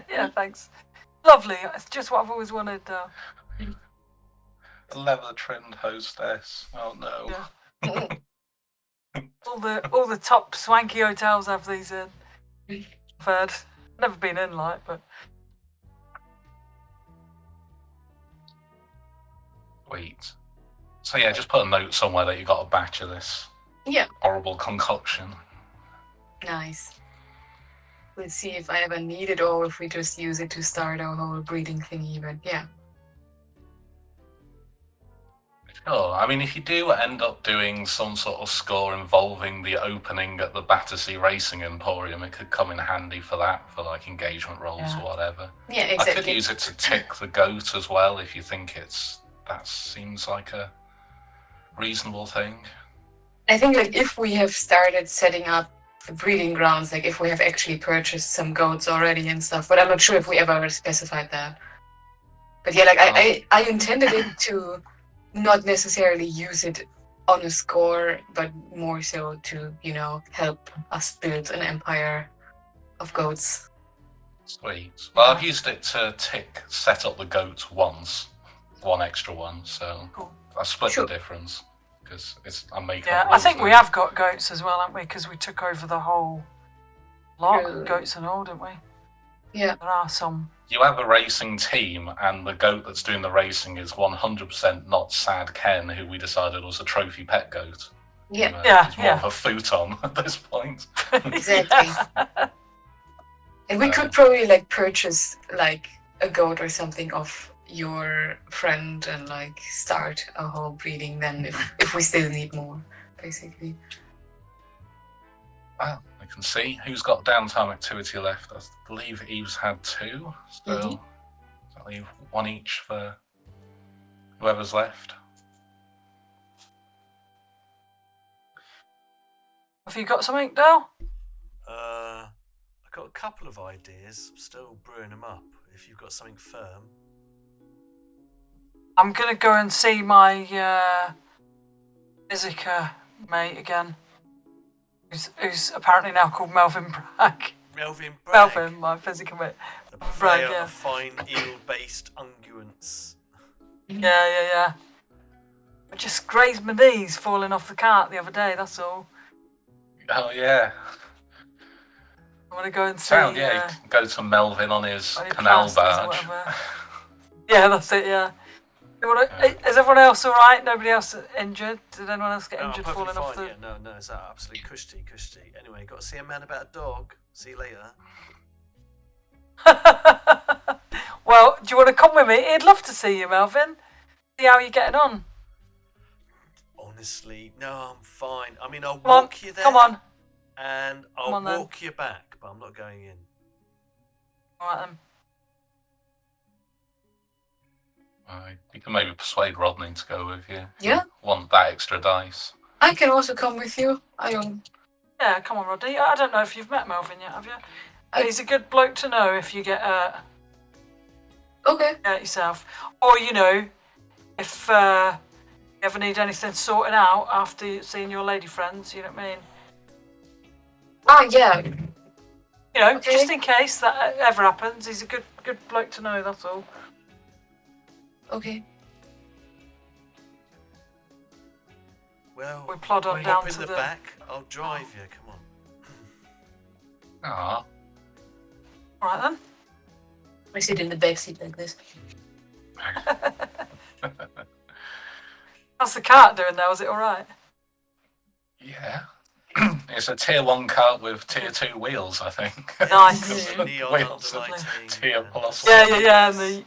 Yeah, thanks. Lovely. It's just what I've always wanted. The leather trimmed hostess. Oh no. Yeah. All the top swanky hotels have these in. I've heard. Never been in, like, but Sweet. So yeah, just put a note somewhere that you got a batch of this Yeah. horrible concoction. Nice. We'll see if I ever need it or if we just use it to start our whole breeding thingy, but yeah. Sure. I mean, if you do end up doing some sort of score involving the opening at the Battersea Racing Emporium, it could come in handy for that, for like engagement rolls Yeah. or whatever. Yeah, I could exactly. use it to tick the goat as well if you think that seems like a reasonable thing. I think like if we have started setting up the breeding grounds, like if we have actually purchased some goats already and stuff, but I'm not sure if we ever specified that. But yeah, like I intended it to not necessarily use it on a score, but more so to, help us build an empire of goats. Sweet. Well, I've used it to set up the goat once, one extra one, so Cool. I split Sure. the difference because I'm making. Yeah, up I rules think we now. have got goats as well, haven't we? Because we took over the whole lot, True. goats and all, didn't we? Yeah. There are some. You have a racing team, and the goat that's doing the racing is 100% not Sad Ken, who we decided was a trophy pet goat. Yeah. He's more Yeah. of a futon at this point. Exactly. Yeah. And we could probably like purchase like a goat or something of your friend and like start a whole breeding then if we still need more, basically. Well, we can see who's got downtime activity left. I believe Eve's had 2, so I'll leave 1 each for whoever's left. Have you got something, Dale? I've got a couple of ideas. I'm still brewing them up. If you've got something firm. I'm gonna go and see my P.I.T mate again, who's apparently now called Melvin Bragg. Melvin Bragg. Melvin, my P.I.T The Bragg, purveyor yeah. of fine eel-based unguents. Yeah. I just grazed my knees falling off the cart the other day, that's all. Oh, yeah. I want to go and see. Sound, yeah. You can go to Melvin on his any canal plasters or barge. whatever. Yeah, that's it, yeah. Is everyone else alright? Nobody else injured? Did anyone else get No, I'm injured perfectly falling off fine. the... Yeah, no, it's absolutely cushy. Anyway, got to see a man about a dog. See you later. Well, do you want to come with me? He'd love to see you, Melvin. See how you're getting on. Honestly, no, I'm fine. I mean, I'll Come on, walk you there. come on. And I'll on, then. walk you back, but I'm not going in. Alright then. You can maybe persuade Rodney to go with you. Yeah. Want that extra dice. I can also come with you. I don't. Yeah, come on, Rodney. I don't know if you've met Melvin yet, have you? He's a good bloke to know if you get Okay. yourself. Or, if you ever need anything sorted out after seeing your lady friends, you know what I mean? Ah, yeah. Okay. Just in case that ever happens, he's a good bloke to know, that's all. Okay. Well, We plod on we'll down hop in to the the- back. I'll drive you. Come on. Ah, Alright then. I sit in the back seat like this. How's the cart doing there? Was it alright? yeah. It's a tier 1 cart with tier 2 wheels, I think. Nice. Neon Wheels are underlighting. tier and- plus. Yeah, and the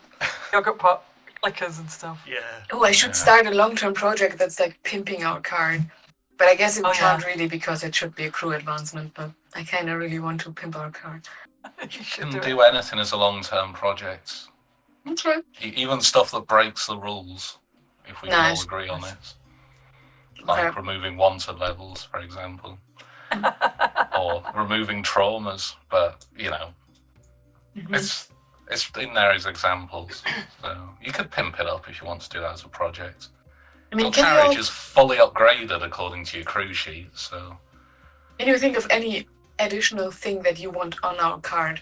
yogurt pot clickers and stuff. Yeah. Oh, I should start a long-term project that's like pimping our card. But I guess it can't really because it should be a crew advancement, but I kind of really want to pimp our card. You should You do can it. do anything as a long-term project. Okay. Even stuff that breaks the rules, if we can all Nice. agree on it. Like Okay. removing wanted levels, for example. Or removing traumas, but, it's in there as examples. So you could pimp it up if you want to do that as a project. I mean, Your can carriage you, is fully upgraded according to your crew sheet, so... can you think of any additional thing that you want on our card?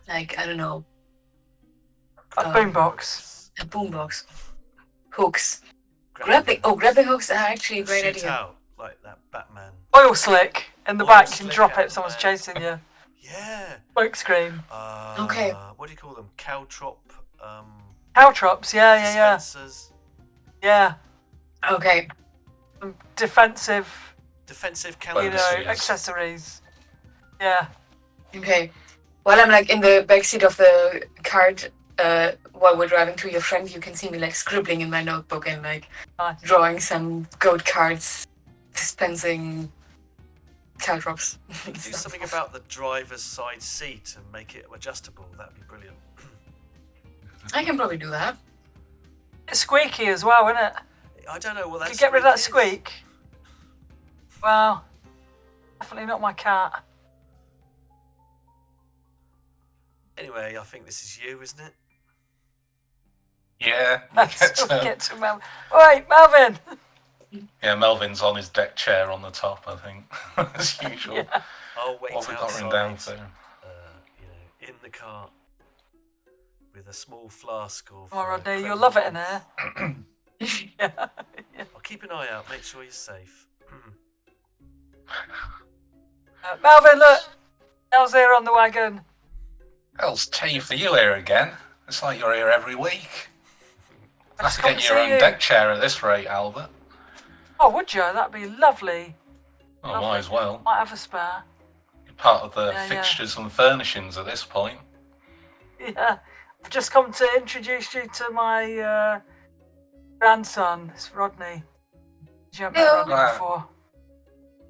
Like, I don't know, A boombox. a boombox. Hooks. Grappling hooks are actually a great Shoot idea. out like that Batman. Oil slick in the Oil back. You can slick drop out it if someone's the back. chasing you. Yeah. Smoke screen. Okay. What do you call them? Caltrop. Caltrops. Yeah. Dispensers. Yeah. Okay. Some defensive, Defensive Well, you cannons. know, Yes. accessories. Yeah. Okay. While I'm like in the backseat of the cart, while we're driving to your friend, you can see me like scribbling in my notebook and like Nice. drawing some goat cards, dispensing caltrops. Do something about the driver's side seat and make it adjustable. That'd be brilliant. I can probably do that. It's squeaky as well, isn't it? I don't know what that. Could you get rid of that is. squeak? Well, definitely not my cat. Anyway, I think this is you, isn't it? Yeah. Let's get to Melvin. Wait, Melvin! Yeah, Melvin's on his deck chair on the top, I think, as usual. Yeah. I'll wait What have we got outside. written down for? In the car with a small flask of. Oh, Rodney, creme you'll love it in brulee. there. Yeah. I'll keep an eye out. Make sure you're safe. Melvin, look! El's here on the wagon. Hell's teeth, are you here again? It's like you're here every week. I Have just to come get to your see own you. deck chair at this rate, Albert. Oh, would you? That'd be lovely. Oh, Lovely. might as well. Might have a spare. You're part of the Yeah, yeah. fixtures and furnishings at this point. Yeah. I've just come to introduce you to my grandson. It's Rodney. Did you have met Hello. Rodney Right. before?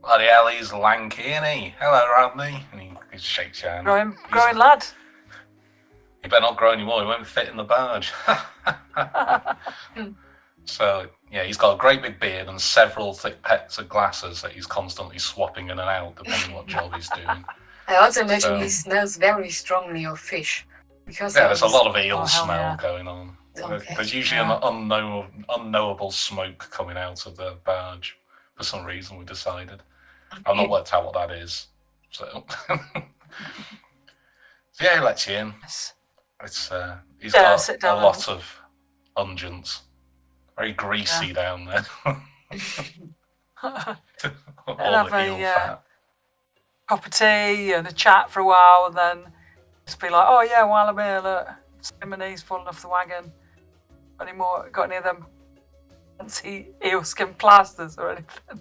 Bloody hell, he's lanky, isn't he? Hello, Rodney. And he shakes your hand. Growing lad. He better not grow anymore, he won't fit in the barge. So, yeah, he's got a great big beard and several thick pets of glasses that he's constantly swapping in and out, depending what job he's doing. I also imagine So- he smells very strongly of fish. Because Yeah, there's a lot of Oh, eel hell smell yeah. going on. Okay. There's usually an unknowable smoke coming out of the barge. For some reason, we decided. I've not worked out what that is. So, so yeah, he lets you in. It's he's Yeah, got sit a down. lot of unguents. Very greasy down there. All have the a, eel fat. Cup of tea and a chat for a while, and then just be like, oh yeah, while I'm here, look, Skim and E's falling off the wagon. Got any of them fancy eel skin plasters or anything?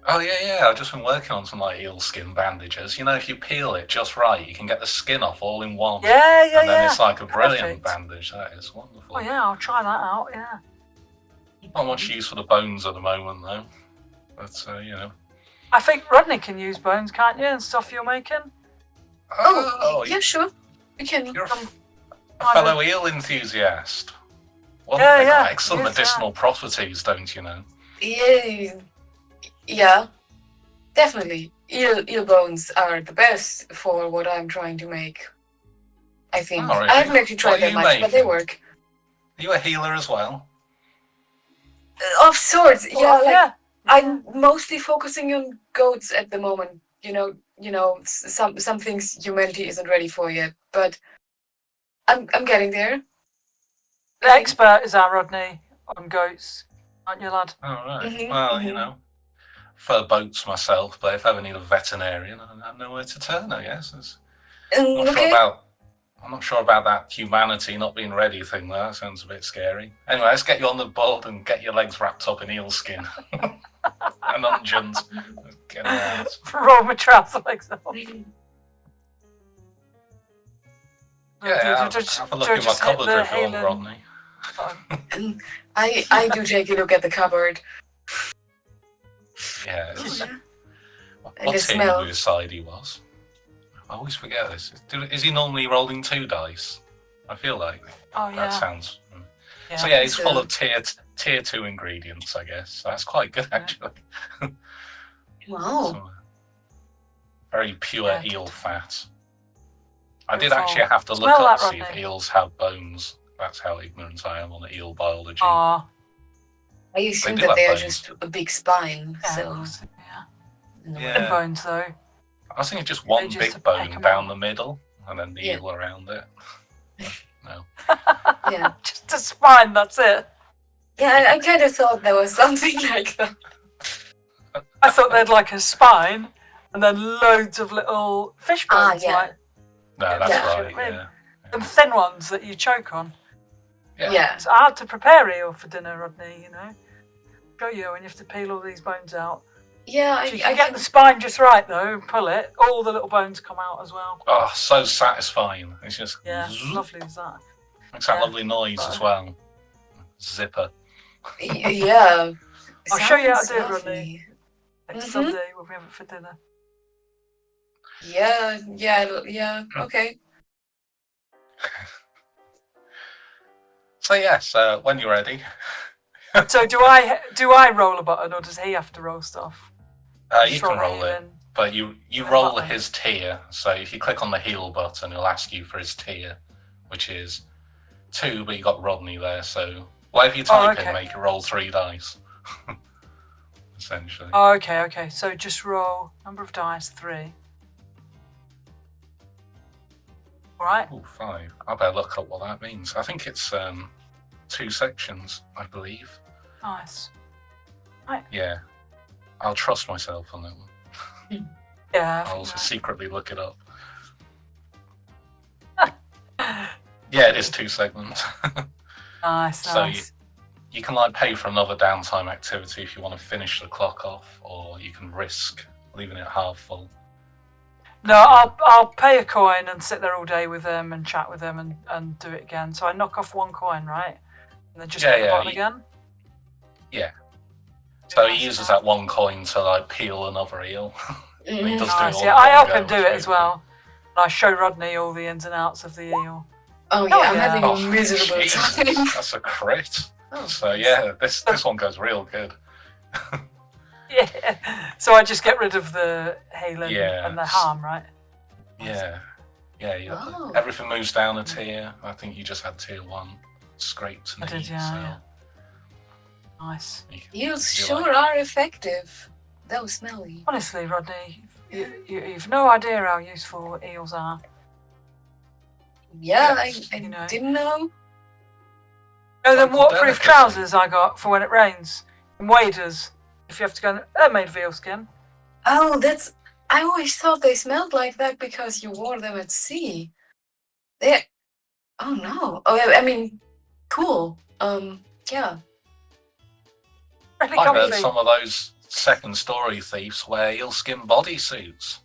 Oh yeah. I've just been working on some like eel skin bandages. You know, if you peel it just right, you can get the skin off all in one. Yeah, and then it's like a brilliant Perfect. bandage. That is wonderful. Oh yeah, I'll try that out, yeah. Not much use for the bones at the moment, though. But, you know. I think Rodney can use bones, can't you, and stuff you're making? Oh, yeah, sure. We can. You're a fellow eel enthusiast. Well, Yeah, they've got yeah, excellent yes, medicinal properties, don't you know? Yeah, definitely. Eel bones are the best for what I'm trying to make. I think. Oh, really? I haven't actually What tried are that you much, but they making? work. Are you a healer as well? Of sorts, yeah. Well, Like I'm mostly focusing on goats at the moment. You know, some things humanity isn't ready for yet, but I'm getting there. The expert is our Rodney on goats, aren't you, lad? Oh, right. Mhm, Well, you mhm. know, for boats myself, but if I ever need a veterinarian, I know where to turn, I guess. I'm not sure about that humanity not being ready thing, though. That sounds a bit scary. Anyway, let's get you on the board and get your legs wrapped up in eel skin. And unguent. Get them out. Roll my trouser legs off. Yeah, Just- have a look just in my hit cupboard the if you want, healing Rodney. button. I do take a look at the cupboard. Yeah, Oh, it's, yeah. what And the team smell. did we decide he was? I always forget this. Is he normally rolling 2 dice? I feel like Oh that yeah. sounds... Yeah. So yeah, he's So- full of tier 2 ingredients, I guess. So that's quite good, Yeah. actually. Wow. So, very pure Yeah. eel fat. I did Beautiful. actually have to look Smell up that, to see if Rodney. eels have bones. That's how ignorant I am on eel biology. Aw. I assume do that have they are bones. just a big spine. Yeah, So. yeah. No. Yeah. Thin bones though. I was thinking just one just big pick bone 'em down out. the middle, and then the Yeah. eel around it. No. Yeah. Just a spine, that's it. Yeah, I kind of thought there was something like that. I thought they'd like a spine and then loads of little fish Ah, bones, yeah. like No, that's Yeah. right. Wait. Yeah. them thin ones that you choke on. Yeah. It's hard to prepare eel for dinner, Rodney, you know. Show you when you have to peel all these bones out. Yeah, If you I can get the spine just right though, and pull it, all the little bones come out as well. Oh, so satisfying. It's just. Yeah, zoop. lovely is that. Makes that Yeah. lovely noise as well. Zipper. Yeah. I'll show you how to Sounds do it, lovely. Rodney. Next Mhm. Sunday we'll have it for dinner. Yeah. Okay. So yes, when you're ready, So do I roll a button, or does he have to roll stuff? you Just can roll roll it, in. but you a roll button. his tier. So if you click on the heal button, it'll ask you for his tier, which is 2, but you got Rodney there. So whatever you type in, okay. make it roll 3 dice. Essentially. Oh, okay. So just roll number of dice 3. All right. Ooh, 5. I better look up what that means. I think it's 2 sections, I believe. Nice. Yeah. I'll trust myself on that one. Yeah. I'll also secretly look it up. Yeah, it is 2 segments. Nice. So Nice. you can like pay for another downtime activity if you want to finish the clock off, or you can risk leaving it half full. No, I'll pay a coin and sit there all day with them and chat with them and do it again. So I knock off 1 coin, right? And then just hit the button again. Yeah. So Nice, he uses nice. that 1 coin to like peel another eel. He does do it Nice. all Yeah, in I one help go, him do which it is as beautiful. well. And I show Rodney all the ins and outs of the eel. Oh yeah, I'm yeah. having Oh, a miserable Jesus, time. that's a crit. Oh, So yeah, this one goes real good. Yeah. So I just get rid of the hail and Yeah. the harm, right? Yeah. Oh. Everything moves down a tier. I think you just had tier 1 scraped I knee. did, yeah. Nice. Eels sure are effective, though smelly. Honestly, Rodney, you've no idea how useful eels are. Yeah, Yes. I You know. didn't know. Oh, them Local waterproof delicacy. trousers I got for when it rains. And waders. If you have to go, they're made of eel skin. Oh, that's. I always thought they smelled like that because you wore them at sea. They. Oh no. Oh, I mean, cool. Yeah. Really I've heard comfy. some of those second story thieves wear eel-skin bodysuits.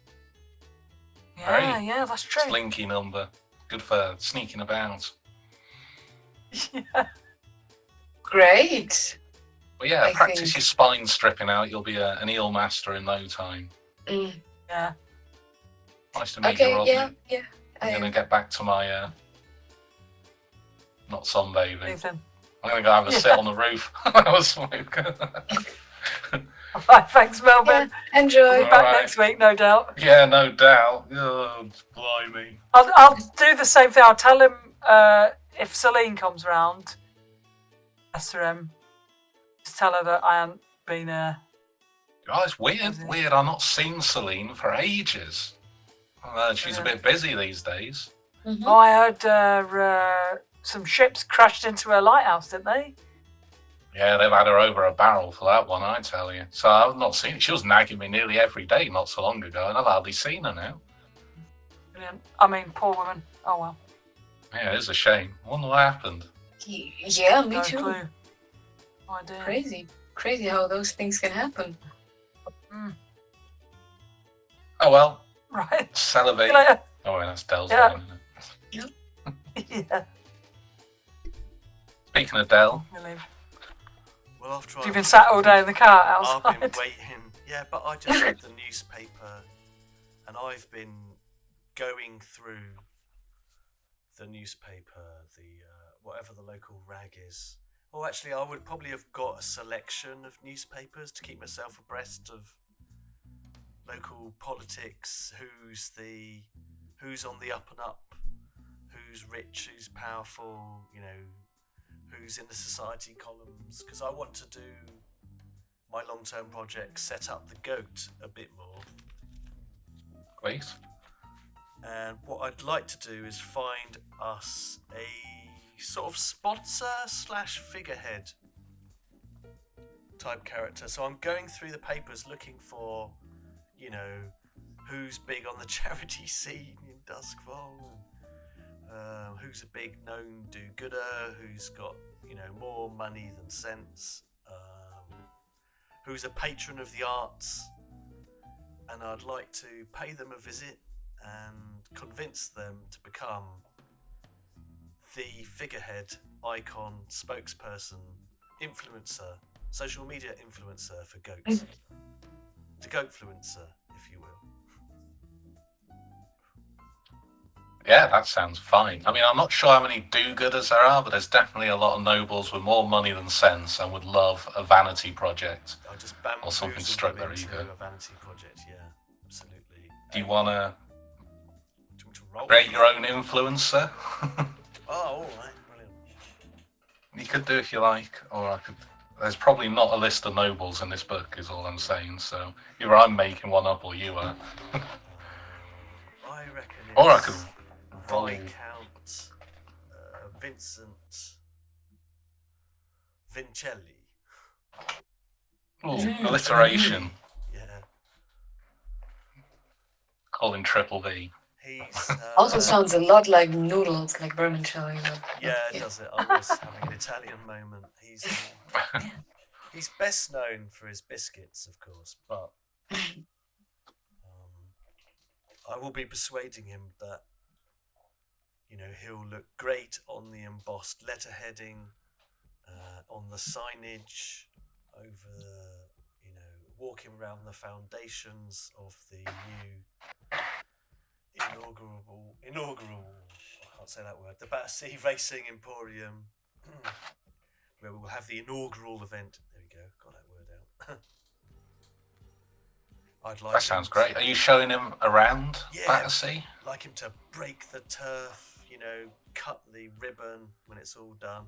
Yeah, that's true. Slinky number. Good for sneaking about. Yeah. Great. But yeah, I practice think. your spine stripping out. You'll be an eel master in no time. Yeah. Nice to meet Okay. you, Rodney. Yeah. I'm going to get back to my not sunbathing. Ethan. I'm going to go have a sit on the roof. Have a smoke. All right, thanks, Melvin. Yeah. Enjoy. We'll be back Alright. next week, no doubt. Yeah, no doubt. Oh, blimey. I'll do the same thing. I'll tell him if Celine comes round. SRM. Just tell her that I haven't been Oh, it's weird. Is it? Weird. I've not seen Celine for ages. She's a bit busy these days. Mm-hmm. Oh, I heard some ships crashed into her lighthouse, didn't they? Yeah, they've had her over a barrel for that one, I tell you. So I've not seen her. She was nagging me nearly every day not so long ago, and I've hardly seen her now. Brilliant. I mean, poor woman. Oh well. Yeah, it is a shame. I wonder what happened. Yeah, me No too. clue. No idea. Crazy how those things can happen. Oh well. Right. Salivate. See you later. Oh, wait, that's Dell's Yeah. line, isn't it? Yeah. Speaking of Dell, We leave. Well, after You've been sat all day in the car I've been outside. waiting. Yeah, but I just read the newspaper, and I've been going through the newspaper, whatever the local rag is. Well, actually, I would probably have got a selection of newspapers to keep myself abreast of local politics. Who's on the up and up, who's rich, who's powerful, who's in the society columns, because I want to do my long-term project, set up the G.O.A.T.E.R.O.T.I.C.A a bit more. please. And what I'd like to do is find us a sort of sponsor / figurehead type character. So I'm going through the papers looking for, who's big on the charity scene in Duskfall, who's a big known do-gooder, who's got, more money than sense, who's a patron of the arts, and I'd like to pay them a visit and convince them to become the figurehead, icon, spokesperson, influencer, social media influencer for G.O.A.T. The G.O.A.T.-fluencer, if you will. Yeah, that sounds fine. I mean, I'm not sure how many do-gooders there are, but there's definitely a lot of nobles with more money than sense and would love a vanity project. I'll just Or something bamboozle struck them their into ego. a vanity project, yeah, absolutely. Do you want to Do you want to roll? create your own influencer? Oh, alright, brilliant. You could do if you like, or I could. There's probably not a list of nobles in this book, is all I'm saying. So either I'm making one up or you are. I reckon it's Or I could roll. Viscount Vincent Vincelli. Ooh, alliteration. Yeah, Call him Triple V. he's Also sounds a lot like noodles, like vermicelli. yeah, it does it. I was having an Italian moment. He's best known for his biscuits, of course, but I will be persuading him that, you know, he'll look great on the embossed letterheading, on the signage, over the, you know, walking around the foundations of the new inaugural, I can't say that word, the Battersea Racing Emporium, where we will have the inaugural event. There we go, got that word out. I'd like That sounds him great. to- Are you showing him around Yeah. Battersea? like him to break the turf, you know, cut the ribbon when it's all done.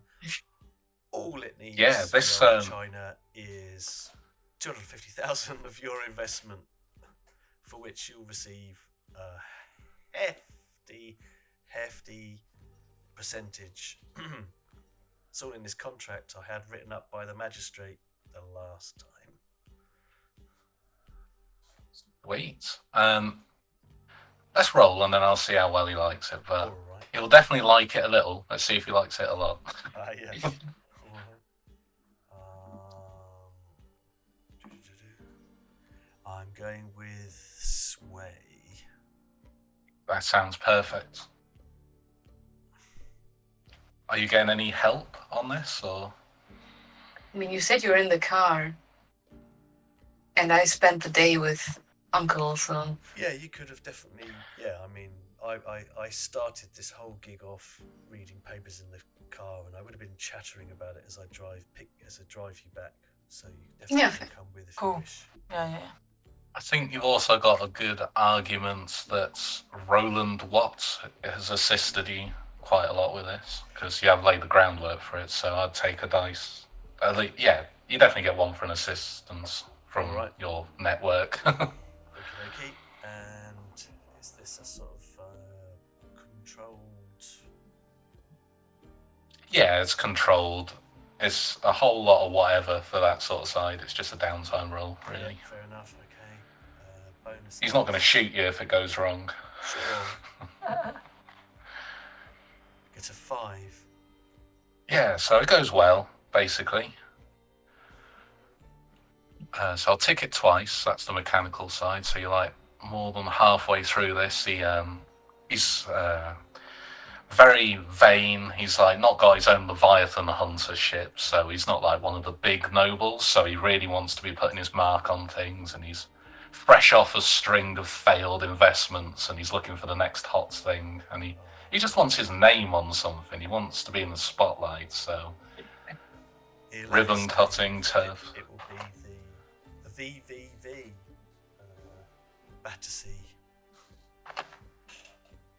All it needs, Yeah, this, for China, is 250,000 of your investment, for which you'll receive a hefty percentage. It's all in this contract I had written up by the magistrate the last time. Sweet. Let's roll and then I'll see how well he likes it. But Alright. he'll definitely like it a little. Let's see if he likes it a lot. Yes. Alright. I'm going with sway. That sounds perfect. Are you getting any help on this, or? I mean, you said you were in the car, and I spent the day with Uncle, so Yeah, you could have definitely. Yeah, I mean, I started this whole gig off reading papers in the car, and I would have been chattering about it as I drive you back. So you definitely Yeah. can come with if Cool. you wish. Yeah. I think you've also got a good argument that Roland Watts has assisted you quite a lot with this, because you have laid the groundwork for it, so I'd take a dice. Yeah, you definitely get one for an assistance from Alright. your network. Okay. And is this a sort of controlled? Yeah, it's controlled. It's a whole lot of whatever for that sort of side. It's just a downtime roll, really. Yeah, fair enough. Okay. Bonus. He's not going to shoot you if it goes wrong. Sure. Get a 5. Yeah, so it goes well, basically. So I'll tick it twice. That's the mechanical side. So you're like more than halfway through this. He's very vain. He's like not got his own Leviathan hunter ship, so he's not like one of the big nobles. So he really wants to be putting his mark on things, and he's fresh off a string of failed investments, and he's looking for the next hot thing, and he just wants his name on something. He wants to be in the spotlight. So ribbon cutting turf. It will be the VVV Battersea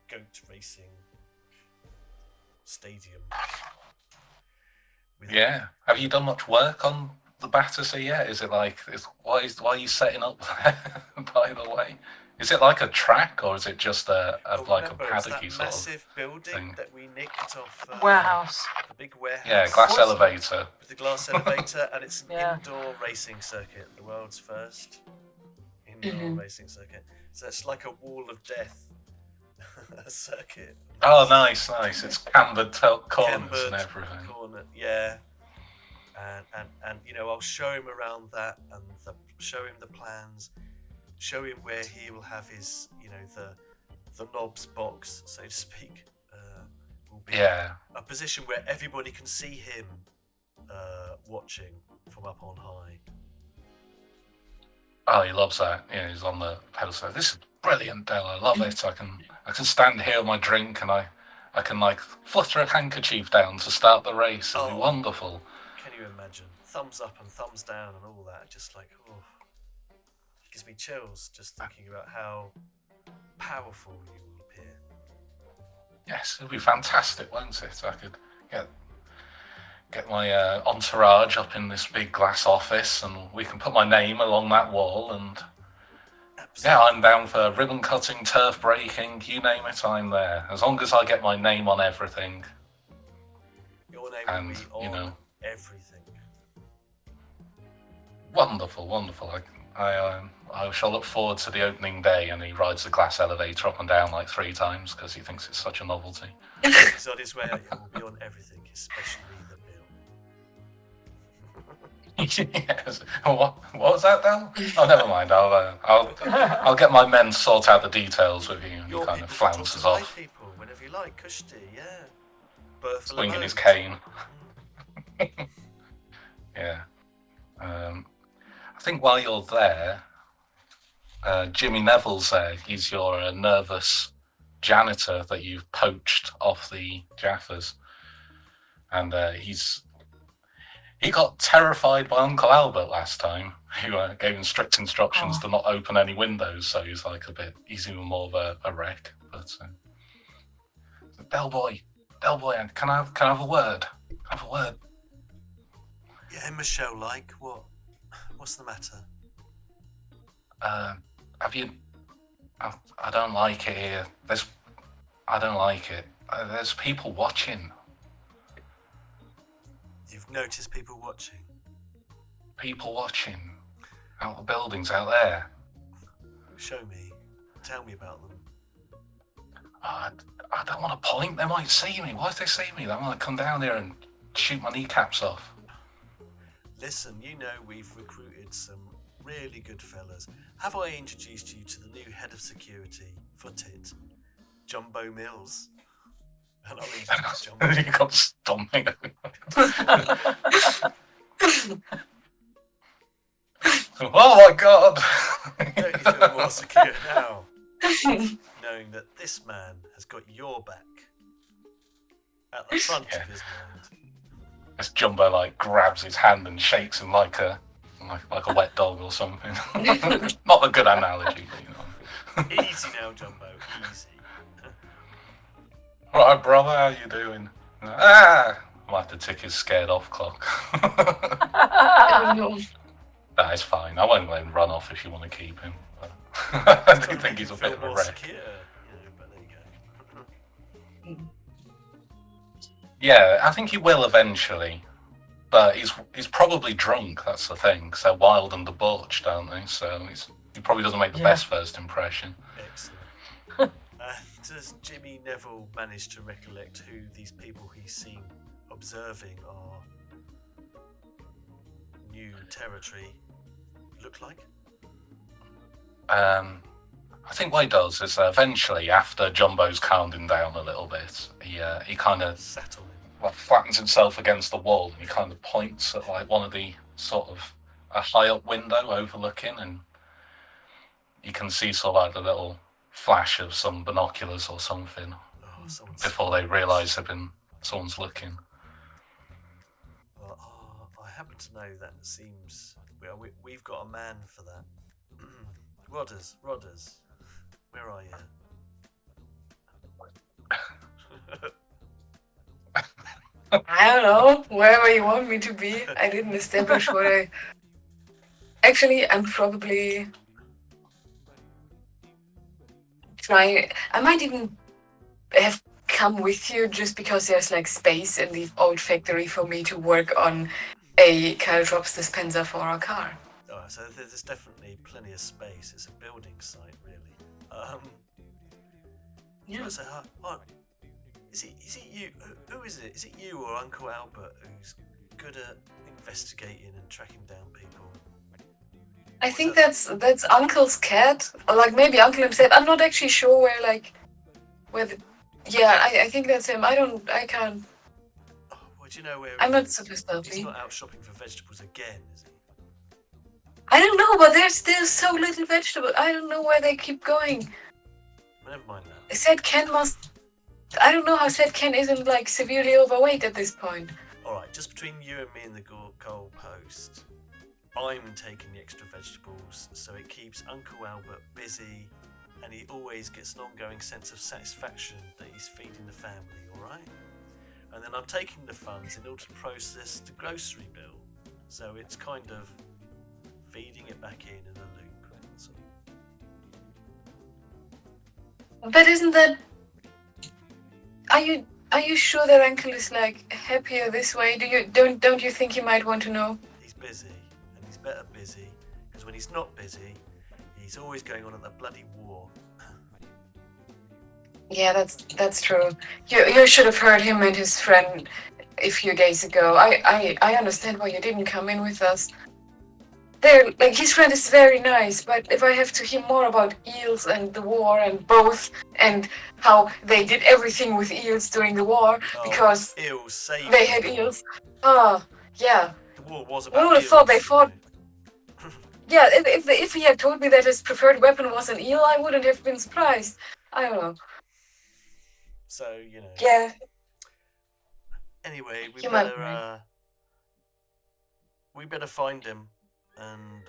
Goat Racing Stadium. Yeah. Have you done much work on the Battersea yet? Is it like, why are you setting up there, by the way? Is it like a track, or is it just a paddocky it's that sort of massive building thing? that we nicked off Warehouse. the big warehouse. Yeah, glass What's- elevator. with the glass elevator, and it's an Yeah. indoor racing circuit, the world's first indoor racing circuit. So it's like a wall of death circuit. Oh, nice. It's cambered corners Cambered and everything. corner, yeah. And you know, I'll show him around that, and show him the plans, show him where he will have his, you know, the knobs box, so to speak. will be Yeah. a position where everybody can see him watching from up on high. Oh, he loves that. Yeah, he's on the pedestal. This is brilliant, Dale. I love it. I can stand here with my drink and I can like flutter a handkerchief down to start the race. It'll be wonderful. Can you imagine? Thumbs up and thumbs down and all that. Just like, oh, it gives me chills just thinking about how powerful you will appear. Yes, it'll be fantastic, won't it? I could get my entourage up in this big glass office, and we can put my name along that wall. And yeah, I'm down for ribbon cutting, turf breaking, you name it, I'm there. As long as I get my name on everything. Your name And, will be you on know, everything. wonderful. I shall look forward to the opening day, and he rides the glass elevator up and down like 3 times because he thinks it's such a novelty. He's on his way out. It will be on everything, especially the bill. Yes. What was that, Del? Oh, never mind. I'll get my men to sort out the details with you. And he kind of flounces off, People, whenever you like, Kushti, yeah. Birth swinging his cane. Yeah. I think while you're there, Jimmy Neville's there. He's your nervous janitor that you've poached off the Jaffers, and he got terrified by Uncle Albert last time, who gave him strict instructions to not open any windows. So he's like he's even more of a wreck. But Del boy, can I have a word? Have a word. Yeah, Michelle, like what? What's the matter? Have you? I don't like it here. I don't like it. There's people watching. You've noticed people watching? People watching. Out the buildings out there. Show me. Tell me about them. I don't want to point. They might see me. Why if they see me? They might come down here and shoot my kneecaps off. Listen, you know we've recruited some really good fellas. Have I introduced you to the new head of security for T.I.T, Jumbo Mills? And I'll introduce Jumbo. You got stomping. Oh my God! Don't you feel more secure now, knowing that this man has got your back at the front of his mind? This Jumbo like grabs his hand and shakes him like a wet dog or something. Not a good analogy, but, you know. Easy now, Jumbo. Easy. Right, brother, how you doing? I'll have to tick his scared off clock. Oh, no. That is fine. I won't let him run off if you want to keep him. But I do think he's a bit of a wreck. Secure, but there you go. Yeah, I think he will eventually. But he's probably drunk, that's the thing. So wild and debauched, aren't they? So he probably doesn't make the best first impression. Excellent. Does Jimmy Neville manage to recollect who these people he's seen observing our new territory look like? I think what he does is eventually, after Jumbo's calmed him down a little bit, he kind of Settle him. like flattens himself against the wall, and he kind of points at like one of the sort of a high up window overlooking, and you can see sort of like the little flash of some binoculars or something before they realise someone's looking. Well, I happen to know that it seems we've got a man for that. Rodders, where are you? I don't know. Wherever you want me to be. I didn't establish what I... Actually, I'm probably... I might even have come with you just because there's like space in the old factory for me to work on a drops dispenser for our car. Oh, so there's definitely plenty of space. It's a building site, really. Yeah. So, is it you? Who is it? Is it you or Uncle Albert who's good at investigating and tracking down people? I think that's Uncle's cat, or like maybe Uncle himself. I'm not actually sure where the Yeah, I think that's him. I can't. Oh, well, do you know where I'm he not is? super He's stealthy. not out shopping for vegetables again, is he? I don't know, but there's still so little vegetable. I don't know where they keep going. Well, never mind that. Said Ken must. I don't know how said Ken isn't like severely overweight at this point. Alright, just between you and me and the goal post, I'm taking the extra vegetables so it keeps Uncle Albert busy and he always gets an ongoing sense of satisfaction that he's feeding the family, alright? And then I'm taking the funds in order to process the grocery bill, so it's kind of feeding it back in a loop. So, But isn't that? Are you sure that Uncle is like happier this way? Don't you think he might want to know? he's busy, and he's better busy, because when he's not busy, he's always going on at the bloody war. Yeah, that's true. You should have heard him and his friend a few days ago. I understand why you didn't come in with us. They're like his friend is very nice, but if I have to hear more about eels and the war and both and how they did everything with eels during the war because Eels saved they the had war. eels. Yeah. The war was Who about would have eels, thought they you fought? know. Yeah, if he had told me that his preferred weapon was an eel, I wouldn't have been surprised. I don't know. So, you know. Yeah. Anyway, You might be right. we better find him and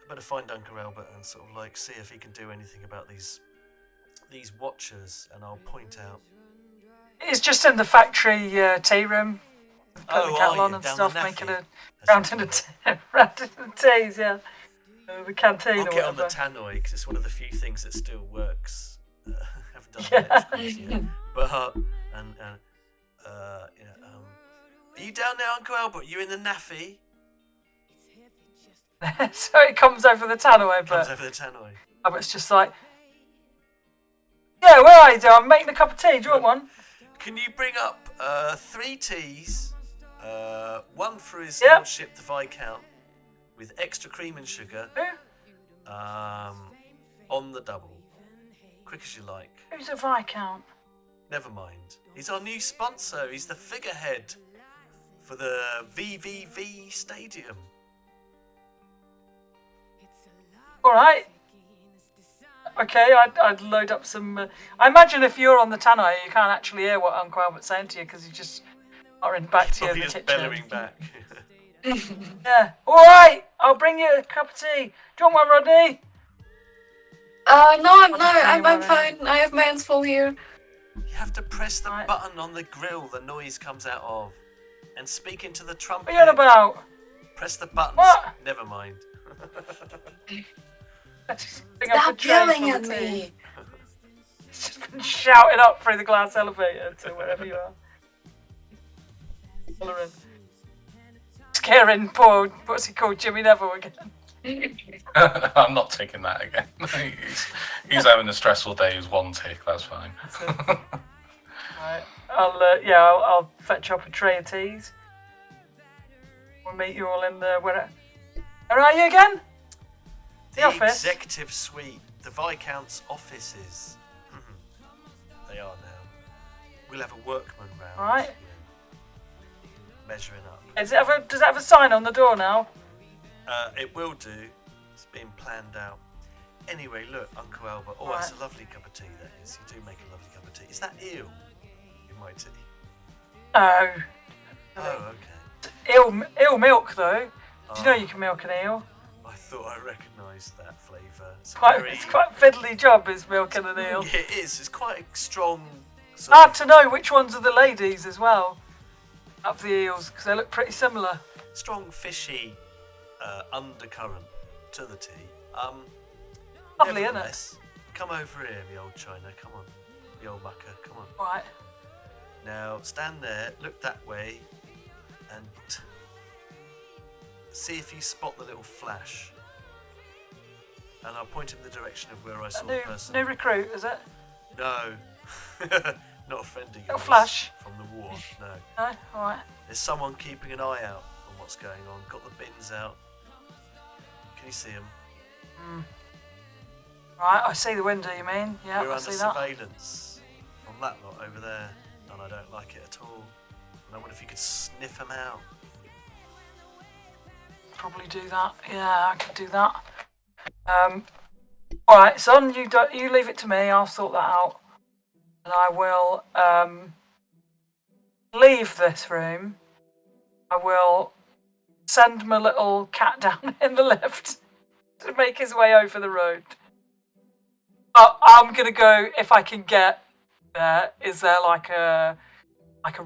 better find Uncle Albert and sort of like see if he can do anything about these watchers, and I'll point out. It's just in the factory tea room. Putting the kettle are on you? and Down stuff, the making a That's round in right. the teas, yeah. The canteen I'll or get on the whatever. tannoy because it's one of the few things that still works. Haven't done Yeah. the electricals yet, but you know, are you down there, Uncle Albert? You in the naffy? So it comes over the tannoy, Comes but over the tannoy. Albert's just like, yeah, where are you? I'm making a cup of tea. Do you want one? Can you bring up 3 teas, one for his Yep. lordship the Viscount, with extra cream and sugar, Who? on the double, quick as you like. Who's a Viscount? Never mind. He's our new sponsor. He's the figurehead for the VVV Stadium. All right. Okay, I'd load up some. I imagine if you're on the tannoy, you can't actually hear what Uncle Albert's saying to you because he's just uttering back to you in Probably the just kitchen. bellowing back. Yeah. All right. I'll bring you a cup of tea. Do you want one, Rodney? No, just bring I'm you one fine. I have my hands full here. You have to press the Right. button on the grill the noise comes out of, and speak into the trumpet. What are you on about? Press the buttons. What? Never mind. Bring up a Stop tray yelling full at of tea. me. It's just been shouting up through the glass elevator to wherever you are. Hollering. Scaring poor, what's he called, Jimmy Neville again. I'm not taking that again. he's having a stressful day. He's one tick. That's fine. Right. I'll fetch up a tray of teas. We'll meet you all in the where are you again? The office. Executive suite, the Viscount's offices. They are now. We'll have a workman round. Right. Measuring up. Does it have a sign on the door now? It will do. It's been planned out. Anyway, look, Uncle Albert. Oh, Right. that's a lovely cup of tea, that is. You do make a lovely cup of tea. Is that eel in my tea? Oh. Oh, okay. Eel milk though. Do you know you can milk an eel? I thought I recognised that flavour. It's It's quite a fiddly job, is milking an eel. Yeah, it is. It's quite a strong. Hard to know which ones are the ladies as well. Of the eels, because they look pretty similar. Strong fishy undercurrent to the tea. Lovely, isn't it? nevertheless, come over here, the old China. Come on, the old mucker. Come on. Right. Now stand there, look that way, and see if you spot the little flash. And I'll point in the direction of where I saw the person. New recruit, is it? No, not offending you. Little flash. From the war. No. No? Alright. There's someone keeping an eye out on what's going on. Got the bins out. Can you see them? Right, I see the window, you mean? Yeah, We're I under see that. surveillance from that lot over there, and I don't like it at all. And I wonder if you could sniff them out. Probably do that. Yeah, I could do that. All right, son, you leave it to me. I'll sort that out, and I will leave this room. I will send my little cat down in the lift to make his way over the road. I'm gonna go if I can get there. Is there like a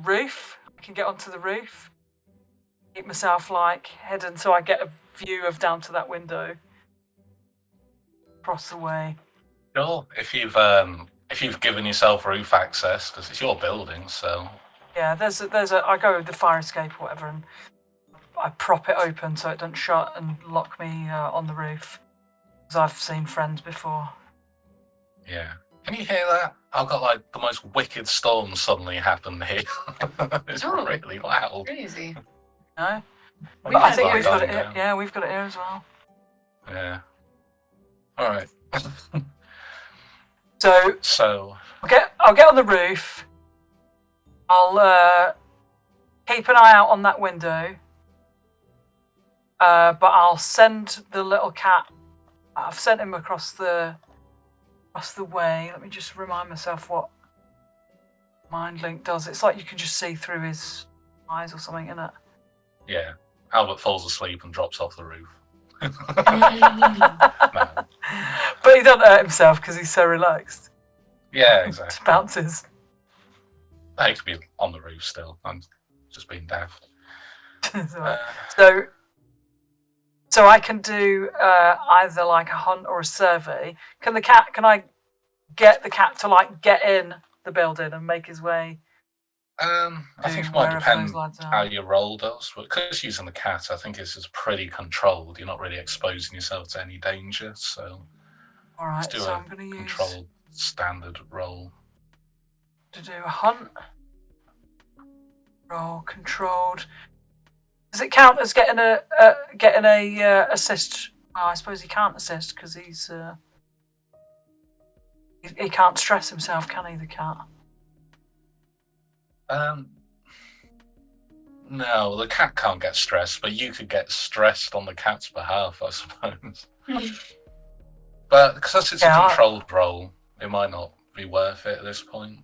roof? I can get onto the roof. Keep myself like hidden so I get a view of down to that window. Across the way. Sure. If you've given yourself roof access, because it's your building, so. Yeah, there's a. I go with the fire escape or whatever, and I prop it open so it doesn't shut and lock me on the roof. Because I've seen friends before. Yeah. Can you hear that? I've got like the most wicked storm suddenly happened here. It's Oh. really loud. Crazy. No, We but I had think it we've here. got it here. Yeah, we've got it here as well. Yeah. All right. So I'll get on the roof. I'll keep an eye out on that window. But I'll send the little cat. I've sent him across the way. Let me just remind myself what Mind Link does. It's like you can just see through his eyes or something, isn't it? Yeah. Albert falls asleep and drops off the roof. No. But he doesn't hurt himself because he's so relaxed. Yeah, Just exactly. bounces. I hate to be on the roof still. I'm just being daft. So I can do either like a hunt or a survey. Can I get the cat to like get in the building and make his way? I think it might wherever depend those lads are. how your roll does, but because using the cat, I think it's just pretty controlled. You're not really exposing yourself to any danger, so All right, let's do so a I'm going to use controlled standard roll. to do a hunt. Roll controlled. Does it count as getting a assist? Well, I suppose he can't assist because he can't stress himself, can he? The cat. No, the cat can't get stressed, but you could get stressed on the cat's behalf, I suppose. But because it's a controlled roll, it might not be worth it at this point.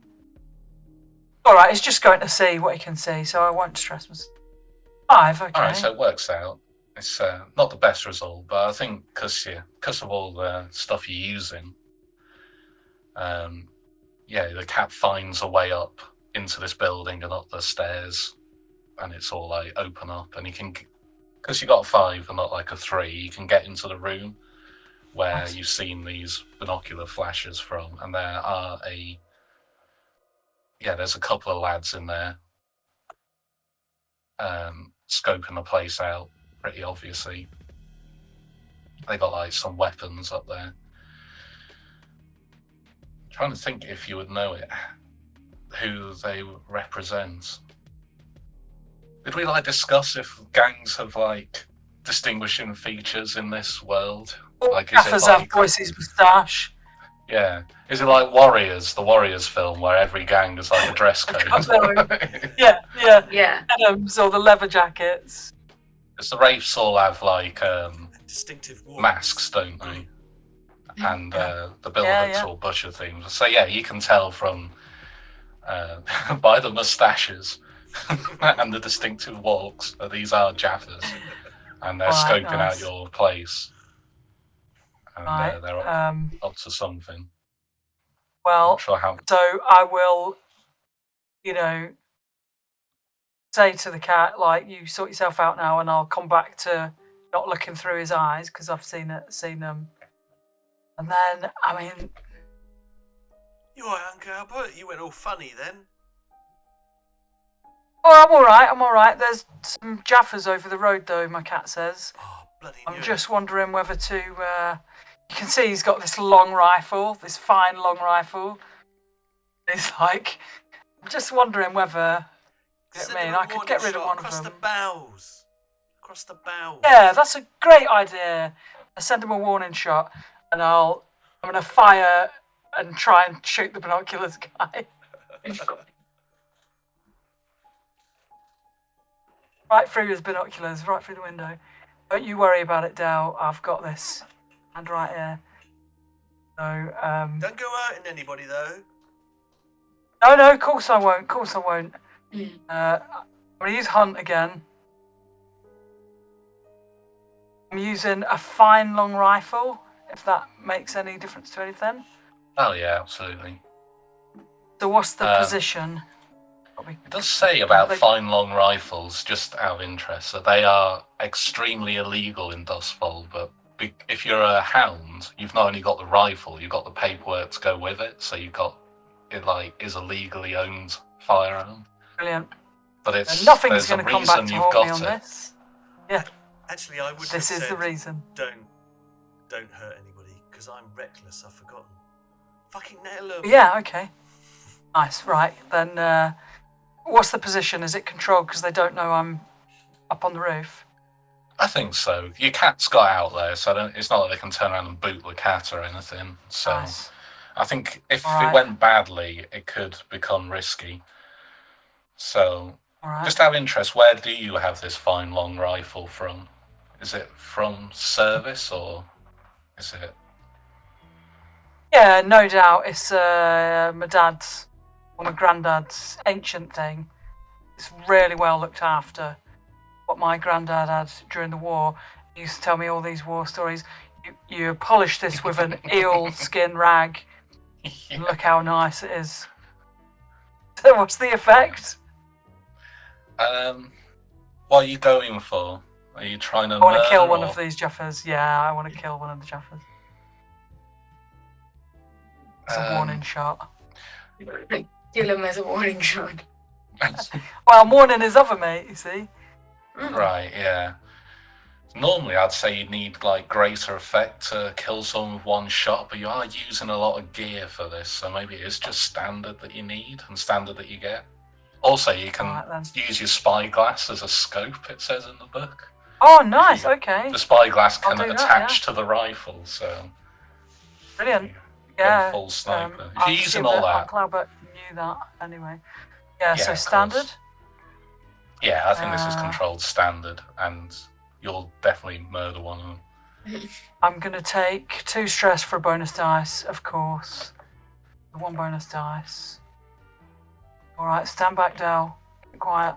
All right, it's just going to see what he can see, so I won't stress myself. 5, okay. All right, so it works out. It's not the best result, but I think because of all the stuff you're using, the cat finds a way up into this building and up the stairs, and it's all like open up, and you can, because you got a 5 and not like a 3, you can get into the room where you've seen these binocular flashes from, and there's a couple of lads in there, scoping the place out pretty obviously. They got like some weapons up there. I'm trying to think if you would know it, who they represent. Did we like discuss if gangs have like distinguishing features in this world? Like, is it like Boyce's moustache? Yeah, is it like Warriors, the Warriors film, where every gang has like a dress code? Yeah. Yeah. Or the leather jackets. Because the Wraiths all have like Distinctive masks, don't they? And the Billhooks all butcher themes. So yeah, you can tell from by the moustaches and the distinctive walks that these are Jaffers, and they're scoping out your place. And they're up to something. Well, Not sure how. so I will, say to the cat, like, you sort yourself out now, and I'll come back to not looking through his eyes because I've seen them. And then, I mean, you alright, Uncle Albert? You went all funny then. Oh, I'm all right. There's some Jaffers over the road, though, my cat says. Oh, bloody I'm just wondering whether to... you can see he's got this long rifle, this fine long rifle. It's like... I'm just wondering whether... I could get rid of one of them. Across the bows. Across the bows. Yeah, that's a great idea. I send him a warning shot, and I'll I'm gonna fire and try and shoot the binoculars guy. Right through his binoculars, right through the window. Don't you worry about it, Dal. I've got this. And right here. So, Don't go hurting anybody though. No, of course I won't. Of course I won't. I'm gonna use Hunt again. I'm using a fine long rifle, if that makes any difference to anything. Oh yeah, absolutely. So what's the position? It does say about fine long rifles, just out of interest, that they are extremely illegal in Dustfall, but if you're a hound, you've not only got the rifle, you've got the paperwork to go with it, so you've got it is a legally owned firearm. Brilliant. But nothing's going to come back to haunt me on this. Yeah. Actually, I would. This is the reason. Don't hurt anybody, because I'm reckless. I've forgotten. Fucking nail them. Yeah. Okay. Nice. Right then. What's the position? Is it controlled because they don't know I'm up on the roof? I think so. Your cat's got out there, so it's not like they can turn around and boot the cat or anything. So Nice. I think if Alright. it went badly, it could become risky. So, All right. just out of interest, where do you have this fine long rifle from? Is it from service or is it? Yeah, no doubt. It's my dad's or my granddad's ancient thing. It's really well looked after. What my granddad had during the war. He used to tell me all these war stories. You polish this with an eel skin rag, and look how nice it is. So what's the effect? What are you going for? Are you trying to I want to murder kill one or- of these Jaffas. Yeah, I want to kill one of the Jaffas. It's a warning shot. Kill him as a warning shot. Well, I'm warning his other mate, you see. Right, yeah. Normally, I'd say you need like greater effect to kill someone with one shot, but you are using a lot of gear for this, so maybe it is just standard that you need and standard that you get. Also, you can Alright, then. use your spyglass as a scope, it says in the book. Oh, nice. Okay. The spyglass I'll can do that, attach to the rifle, so Brilliant. you Yeah. go full sniper. If I'm you're using assuming all that, Albert knew that anyway. Yeah, Yeah, so of standard. course. Yeah, I think this is Uh, controlled standard, and you'll definitely murder one of them. I'm going to take 2 stress for a bonus dice, of course. 1 bonus dice. Alright, stand back, Dal. Keep quiet.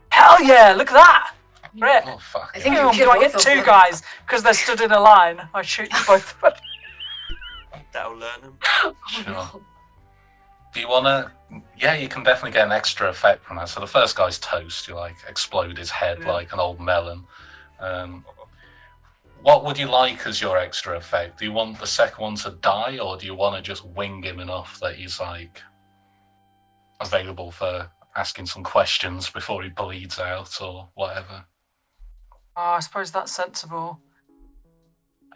Hell yeah, look at that! Great. Oh, fuck. I yeah. think Hang on, kill do I both get of 2 them. guys because they're stood in a line? I shoot you both. That'll learn them. Sure. Do you want to? Yeah, you can definitely get an extra effect from that. So the first guy's toast. You like explode his head Yeah. like an old melon. What would you like as your extra effect? Do you want the second one to die, or do you want to just wing him enough that he's like available for asking some questions before he bleeds out or whatever? Oh, I suppose that's sensible.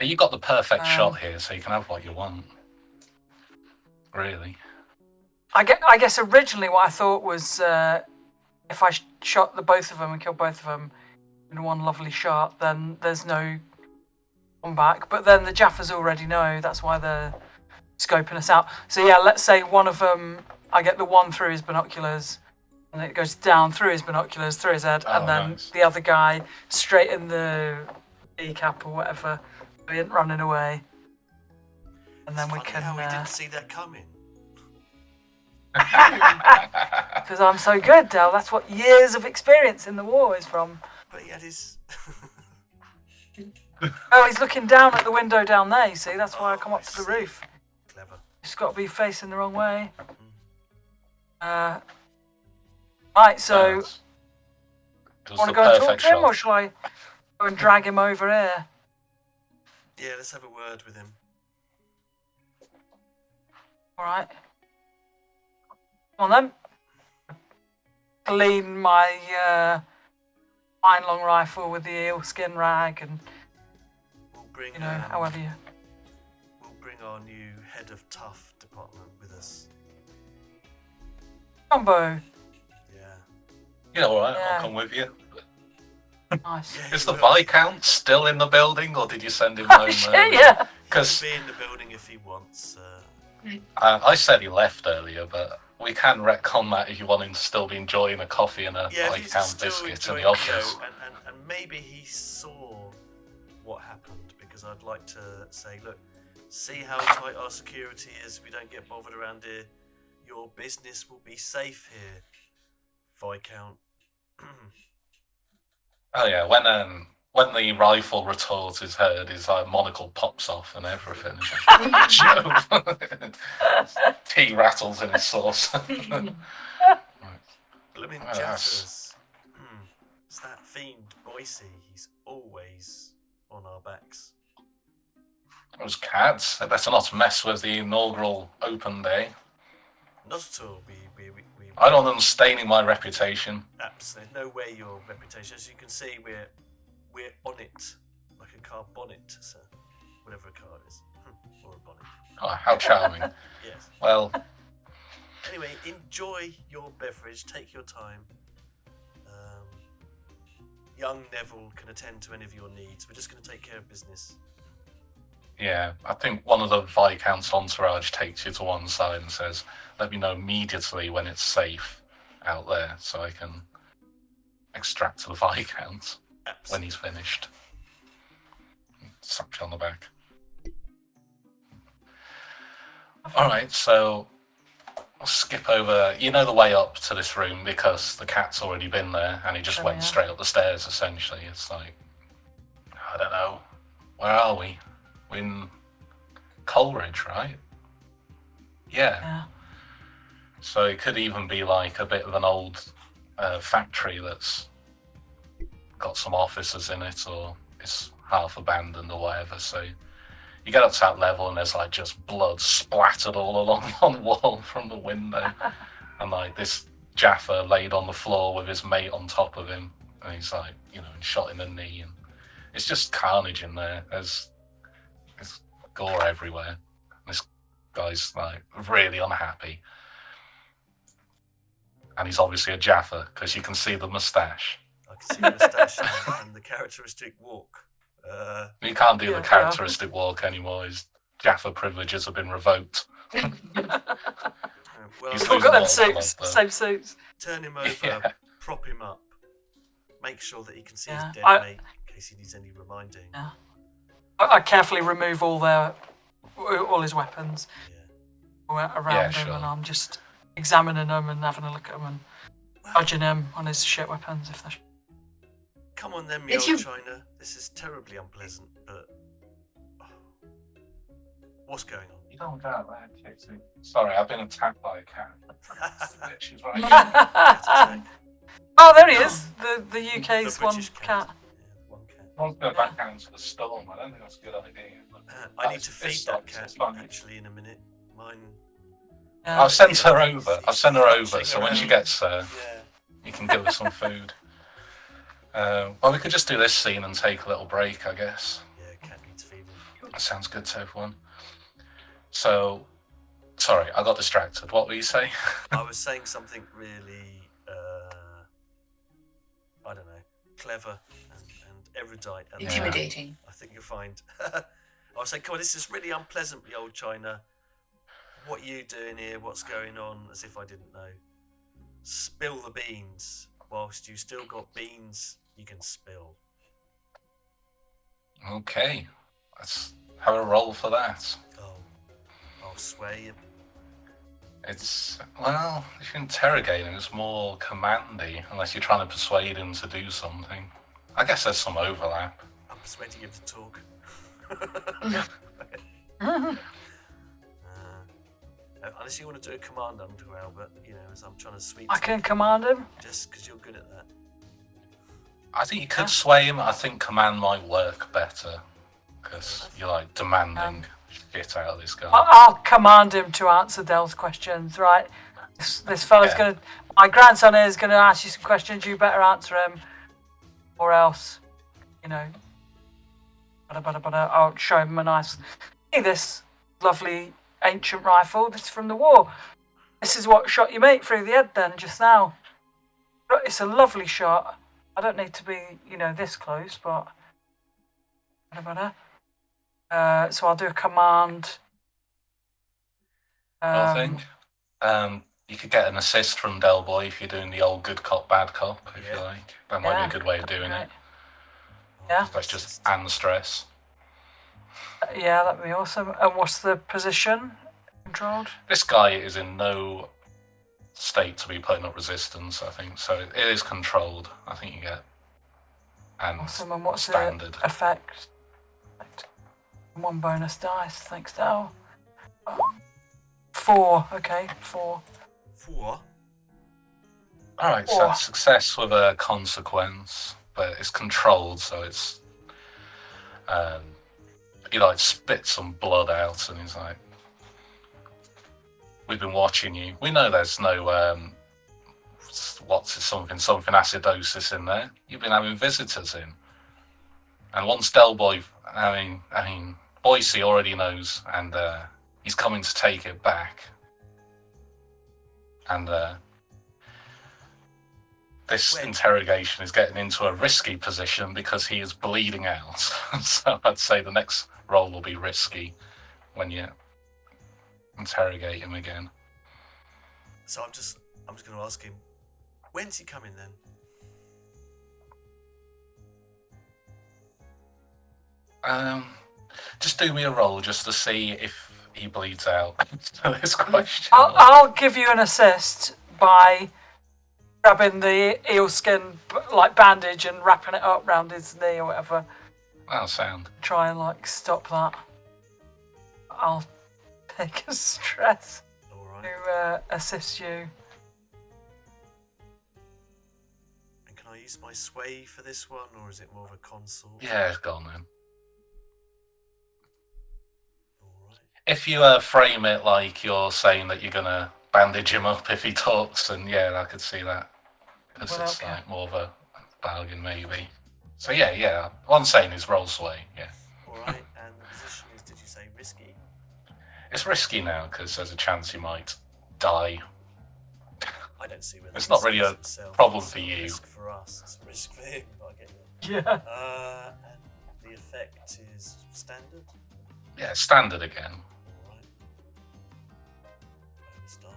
You got the perfect Um, shot here, so you can have what you want. Really. I guess originally what I thought was if I shot both of them and killed both of them in one lovely shot, then there's no comeback. But then the Jaffas already know, that's why they're scoping us out. So yeah, let's say one of them, I get the one through his binoculars, and it goes down through his binoculars, through his head, Oh, and then nice. the other guy straight in the kneecap or whatever, so he ain't running away. And then It's we funny can... how we didn't see that coming. Because I'm so good, Del. That's what years of experience in the war is from. But he had his. Oh, he's looking down at the window down there, you see? That's why I come up to the roof. Clever. Just got to be facing the wrong way. Right, so, It was want to the go and talk perfect to him, or shot. shall I go and drag him over here? Yeah, let's have a word with him. Alright. Come on then. Clean my fine long rifle with the eel skin rag and, We'll bring. you know, however you... We'll bring our new head of tough department with us. Combo. Yeah. Yeah, alright, Yeah. I'll come with you. Nice. Is the Viscount still in the building, or did you send him home? Oh shit, yeah. Because be in the building if he wants. I said he left earlier, but we can retcon that if you want him to still be enjoying a coffee and a Yeah, if he's Viscount still biscuit in enjoying, the office. and maybe he saw what happened, because I'd like to say, look, see how tight our security is. We don't get bothered around here. Your business will be safe here, Viscount. Oh yeah, when the rifle retort is heard, his monocle pops off and everything. Joe. Tea rattles in his sauce. Blooming Well, Jaffers. It's that fiend Boyce. He's always on our backs. Those cats, they better not mess with the inaugural open day. Not at all. We I don't want them staining my reputation. absolutely no way your reputation. As you can see, we're on it like a car bonnet, sir. Whatever a car is, or a bonnet. Oh, how charming. Yes. Well, Anyway, enjoy your beverage. Take your time. Young Neville can attend to any of your needs. We're just going to take care of business. yeah, I think one of the Viscount's entourage takes you to one side and says, let me know immediately when it's safe out there so I can extract the Viscount when he's finished. Slap you on the back. Alright, so I'll skip over. You know the way up to this room because the cat's already been there and he just went straight up the stairs, essentially. It's like, I don't know. Where are we? We're in Coleridge, right? Yeah. So it could even be like a bit of an old factory that's got some offices in it, or it's half abandoned or whatever. So you get up to that level and there's like just blood splattered all along on the wall from the window, and like this Jaffa laid on the floor with his mate on top of him, and he's like, you know, shot in the knee, and it's just carnage in there. There's gore everywhere. This guy's like really unhappy, and he's obviously a Jaffa because you can see the moustache. I can see the moustache and the characteristic walk. You can't do the characteristic walk anymore. His Jaffa privileges have been revoked. Well, He's Still got them losing suits, blood, though. same suits. turn him over, Yeah. prop him up, make sure that he can see Yeah. his dead mate in case he needs any reminding. Yeah. I carefully remove all his weapons around him, sure. and I'm just examining them and having a look at them and judging him on his shit weapons if they're. Come on then, me Did old you- China. This is terribly unpleasant, but what's going on? You don't get that, Katie. Sorry, I've been attacked by a cat. She's right. Oh, there he is. The UK's The one British cat. Yeah, one cat. I want to go back down to the storm. I don't think that's a good idea. I need to feed that cat It's fine. actually in a minute. Mine. Yeah. I've sent her over. I've sent her over, Touching so when she around. gets there, Yeah. you can give her some food. Well, we could just do this scene and take a little break, I guess. Yeah, cat needs feeding. That sounds good to everyone. So, sorry, I got distracted. What were you saying? I was saying something really, I don't know, clever and erudite. And Intimidating. I think you'll find. I was saying, come on, this is really unpleasant, the old China. What are you doing here? What's going on? As if I didn't know. Spill the beans. Whilst you still got beans, you can spill. Okay, let's have a roll for that. Oh, I'll sway you. It's, well, if you interrogate him, it's more commandy, unless you're trying to persuade him to do something. I guess there's some overlap. I'm persuading him to talk. Unless you want to do a command underground, but you know, as I'm trying to sweep. I can command him. Just because you're good at that. I think you could sway him. I think command might work better, because you're like demanding shit out of this guy. I'll command him to answer Dell's questions, right? This fella's gonna. My grandson is gonna ask you some questions. You better answer him, or else, you know. I'll show him a nice. See this lovely ancient rifle. This is from the war. This is what shot your mate through the head then just now. It's a lovely shot. I don't need to be, you know, this close, but. So I'll do a command. I think. You could get an assist from Del Boy if you're doing the old good cop, bad cop, if you like. That might be a good way of doing it. Yeah. That's just and stress. Yeah, that'd be awesome. And what's the position controlled? This guy is in no state to be putting up resistance, I think. So it is controlled. I think you get and Awesome. And what's standard. the effect? 1 bonus dice. Thanks, Del. 4. Okay, 4. 4. Alright, so success with a consequence, but it's controlled, so it's he like spits some blood out and he's like, we've been watching you. We know there's no something acidosis in there. You've been having visitors in. And once Del Boy Boyce already knows, and he's coming to take it back. And this interrogation is getting into a risky position because he is bleeding out. So I'd say the next roll will be risky when you interrogate him again. So I'm just going to ask him, when's he coming then? Just do me a roll just to see if he bleeds out to this question. I'll give you an assist by grabbing the eelskin like bandage and wrapping it up round his knee or whatever. That'll sound. Try and like stop that. I'll take a stress to assist you. And can I use my sway for this one, or is it more of a consort? Yeah, go on then. Alright. If you frame it like you're saying that you're gonna bandage him up if he talks, then yeah, I could see that. Because it's like more of a bargain maybe. So yeah. What I'm saying is roll sway, yeah. Alright, and the position is, did you say risky? It's risky now because there's a chance you might die. I don't see whether it's not really a problem for you. Risk for us, it's a risk for him. I get it. Yeah. And the effect is standard. Yeah, standard again. Alright. Bonus die.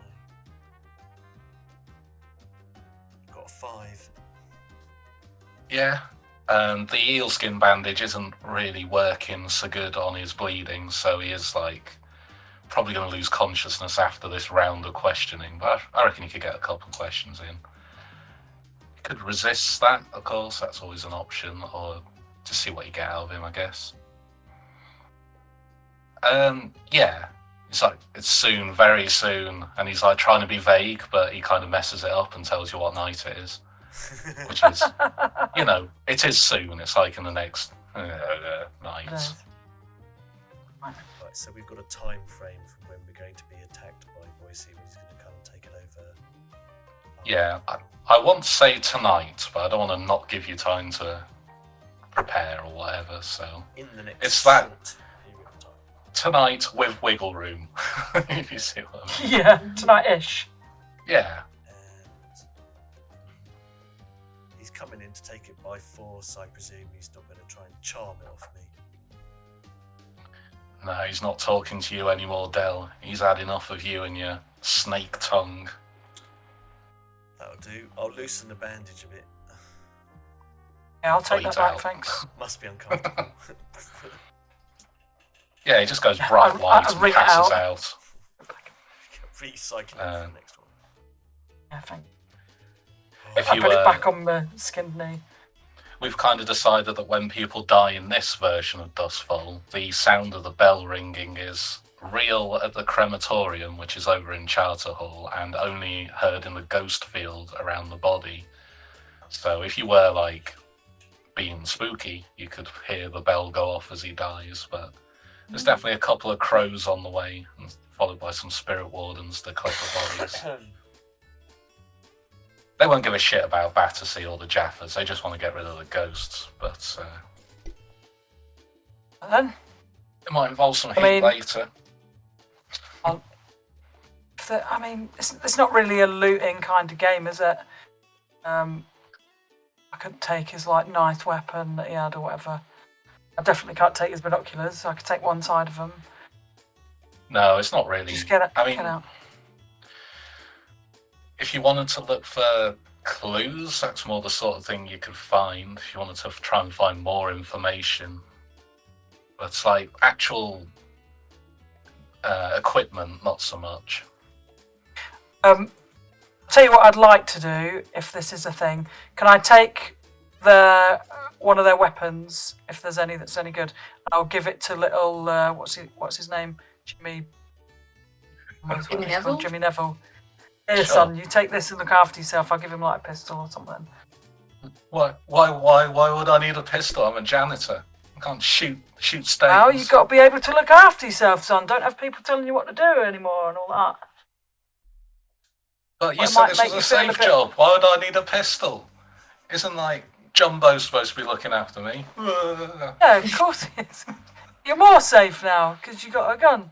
Got a 5. Yeah. The eelskin bandage isn't really working so good on his bleeding, so he is like probably going to lose consciousness after this round of questioning. But I reckon he could get a couple of questions in. He could resist that, of course. That's always an option, or to see what you get out of him, I guess. Yeah. It's like, it's soon, very soon, and he's like trying to be vague, but he kind of messes it up and tells you what night it is. Which is, it is soon. It's like in the next night. Right, so we've got a time frame from when we're going to be attacked by Boyce when he's going to come and take it over. Yeah, I want to say tonight, but I don't want to not give you time to prepare or whatever. So in the next it's that short period of time. Tonight with wiggle room, if you see what I mean. Yeah, tonight-ish. Yeah. He's coming in to take it by force. I presume he's not going to try and charm it off me. No, he's not talking to you anymore, Del. He's had enough of you and your snake tongue. That'll do. I'll loosen the bandage a bit. Yeah, I'll take that back, out. thanks. Must be uncomfortable. Yeah, he just goes bright light and passes out. Recycling for the next one. Yeah, thanks. If I you, put it back on the skinned knee. We've kind of decided that when people die in this version of Dustfall, the sound of the bell ringing is real at the crematorium, which is over in Charter Hall, and only heard in the ghost field around the body. So if you were, like, being spooky, you could hear the bell go off as he dies, but there's definitely a couple of crows on the way, followed by some spirit wardens to collect the bodies. They won't give a shit about Battersea or the Jaffers, they just want to get rid of the ghosts, but And then? it might involve some heat later. It's not really a looting kind of game, is it? I couldn't take his, like, knife weapon that he had or whatever. I definitely can't take his binoculars. I could take one side of them. No, it's not really. Just get I mean, out. if you wanted to look for clues, that's more the sort of thing you could find. If you wanted to try and find more information, but it's like actual equipment, not so much. Tell you what I'd like to do, if this is a thing. Can I take one of their weapons, if there's any that's any good? I'll give it to little what's his name? Jimmy Neville? Jimmy Neville. Here, Sure. son, you take this and look after yourself. I'll give him like a pistol or something. Why would I need a pistol? I'm a janitor. I can't shoot stains. Well, you've got to be able to look after yourself, son. Don't have people telling you what to do anymore and all that. But you Well, it said might this make was a you feel a safe bit- job. Why would I need a pistol? Isn't like Jumbo supposed to be looking after me? Yeah, of course it is. You're more safe now because you got a gun.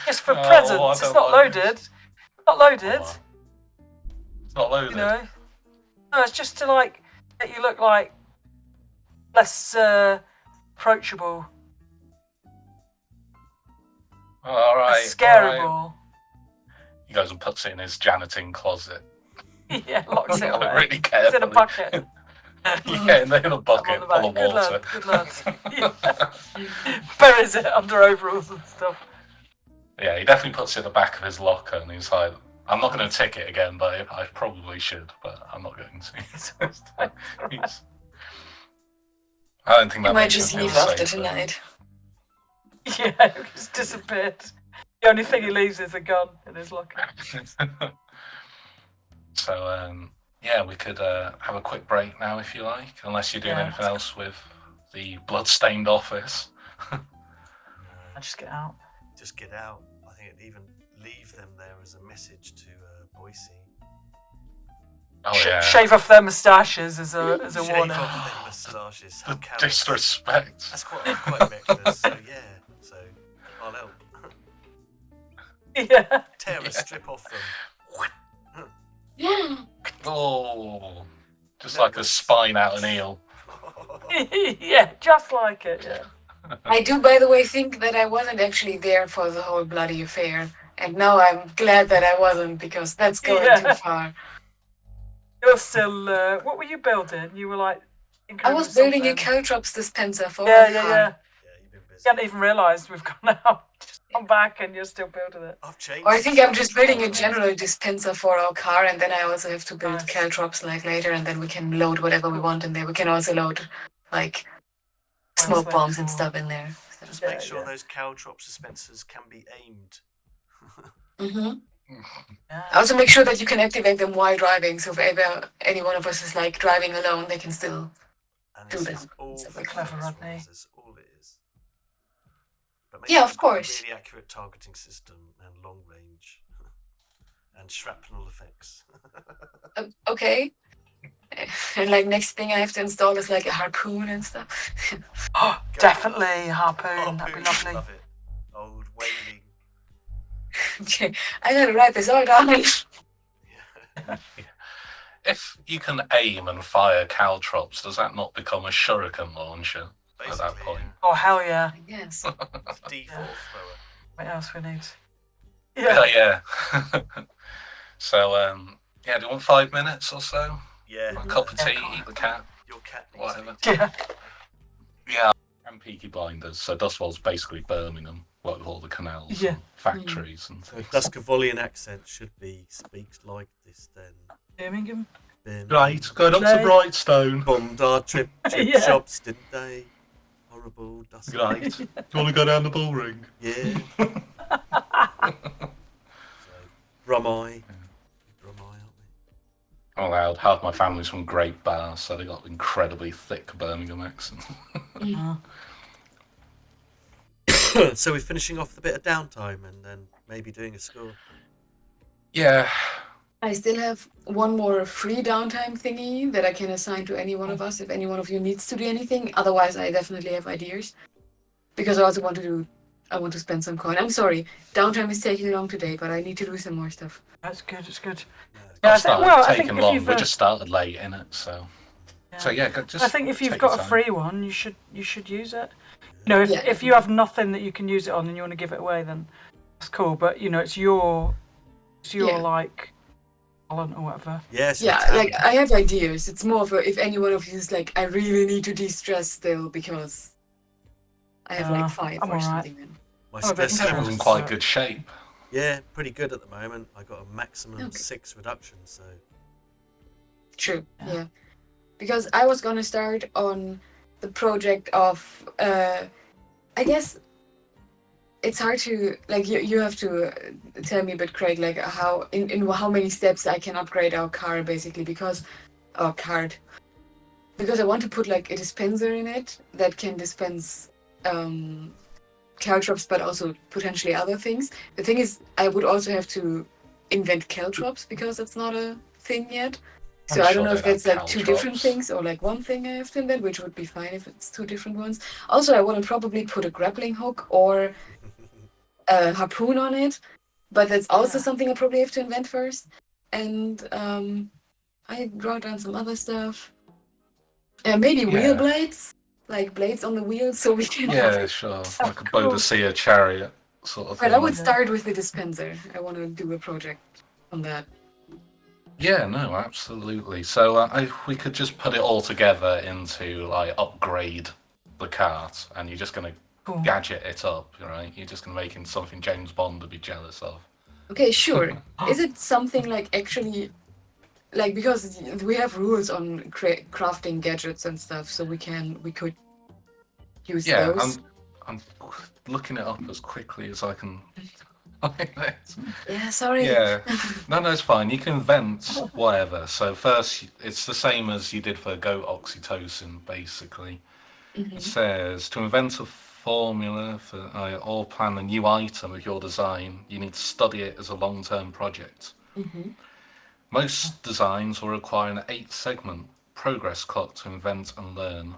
Just for Oh, presents. I It's don't not like loaded. this. Not loaded. Oh, it's not loaded. You know. No, it's just to like make you look like less approachable, All right. less all right. scareable. He goes and puts it in his janiting closet. Yeah, locks it away. Really It's carefully. in a bucket. Yeah, in a I'm bucket on the full of back. water. Good lad. Yeah. Buries it under overalls and stuff. Yeah, he definitely puts it in the back of his locker, and he's like, "I'm not going to tick it again, but I probably should, but I'm not going to." He's- I don't think You that might makes just him feel leave after safer. tonight. Yeah, he's disappeared. The only thing he leaves is a gun in his locker. So, yeah, we could have a quick break now if you like, unless you're doing Yeah, anything else with the blood-stained office. I just get out. Just get out. I think it'd even leave them there as a message to Boyce. Oh yeah, Shave off their moustaches as a Shave warning. off their moustaches. How the callous. disrespect. That's quite reckless. So yeah, so I'll help. Yeah. Tear a strip off them. Oh, just like a spine out an eel. Yeah, just like it. Yeah. I do, by the way, think that I wasn't actually there for the whole bloody affair. And now I'm glad that I wasn't, because that's going Yeah. too far. You're still. What were you building? You were like. I was building a something. Caltrops dispenser for Yeah, my yeah, car. yeah. Yeah, you've been busy. You hadn't even realised we've gone out. Just come back and you're still building it. I've changed. Or I think I'm just building a the general dispenser for our car, and then I also have to build Nice. Caltrops like later, and then we can load whatever we want in there. We can also load like smoke Nice, bombs and cool. stuff in there. Just Yeah, make sure yeah. those Caltrops dispensers can be aimed. Yeah. Also make sure that you can activate them while driving, so if ever any one of us is like driving alone, they can still. And Do this that. is all So for clever, cameras, Rodney. That's all it is. But make Yeah, sure of it's got a course. really accurate targeting system and long range. And shrapnel effects. Okay. And like next thing I have to install is like a harpoon and stuff. Oh, definitely harpoon. That'd be lovely. Love it. Old whaling. Okay, I gotta write this all down. Yeah. If you can aim and fire caltrops, does that not become a shuriken launcher at that Basically, point? Oh hell yeah! Yes. It's a default thrower. What else we need? Yeah. So, yeah, do you want 5 minutes or so? Yeah. A cup of Yeah, tea, come on. eat the cat? Your cat needs Whatever. feeding. Yeah. Yeah. And Peaky Blinders, so Dustwall's basically Birmingham, what with all the canals Yeah. and factories and So things. Duskavolian accent should be speaks like this then. Birmingham. Right, going up to Right. Brightstone. Bombed our trip Yeah. shops, didn't they? Horrible dust. Right. Do you want to go down the bull ring? Yeah. So, Brummie. Brummie, aren't we? I'm allowed. Half my family's from Great Bar, so they got incredibly thick Birmingham accent. So we're finishing off the bit of downtime and then maybe doing a score. Yeah. I still have one more free downtime thingy that I can assign to any one of us if any one of you needs to do anything. Otherwise, I definitely have ideas. Because I also want to spend some coin. I'm sorry, downtime is taking long today, but I need to do some more stuff. That's good. It's good. Not Yeah, I think, started well, I think taking if long. you've We just started late in it, so. So yeah, just I think if you've take got your a time. free one, you should use it. You know, if you have nothing that you can use it on and you want to give it away, then that's cool. But you know, it's your like talent or whatever. Yes. Yeah, like I have ideas. It's more of a, if any one of you is like, I really need to de-stress still because I have like 5 I'm or all right. something. Then. My I'm a bit stress Everyone's in levels. quite good shape. Yeah, pretty good at the moment. I got a maximum Okay. 6 reduction, so True. Yeah. Because I was gonna start on the project of, I guess it's hard to like you have to tell me, but Craig, like how in how many steps I can upgrade our car basically because our card. Because I want to put like a dispenser in it that can dispense caltrops, but also potentially other things. The thing is, I would also have to invent caltrops because it's not a thing yet. So I'm I don't sure know if they'd that's have like 2 different caltrops. things or like one thing I have to invent, which would be fine if it's 2 different ones. Also, I want to probably put a grappling hook or a harpoon on it, but that's also something I probably have to invent first. And I wrote down some other stuff. Maybe wheel blades, like blades on the wheels, so we can. Yeah, sure. Like a cool. Boyce chariot sort of Right, thing. I would start with the dispenser. I want to do a project on that. Yeah, no, absolutely. So we could just put it all together into like upgrade the cart, and you're just gonna gadget it up, right? You're just gonna make it something James Bond would be jealous of. Okay, sure. Is it something like actually, like because we have rules on crafting gadgets and stuff, so we could use those. I'm looking it up as quickly as I can. Yeah, sorry. Yeah, no, it's fine. You can invent whatever. So first, it's the same as you did for Go Oxytocin, basically. It says to invent a formula for or plan a new item of your design, you need to study it as a long-term project. Most designs will require an 8-segment progress clock to invent and learn.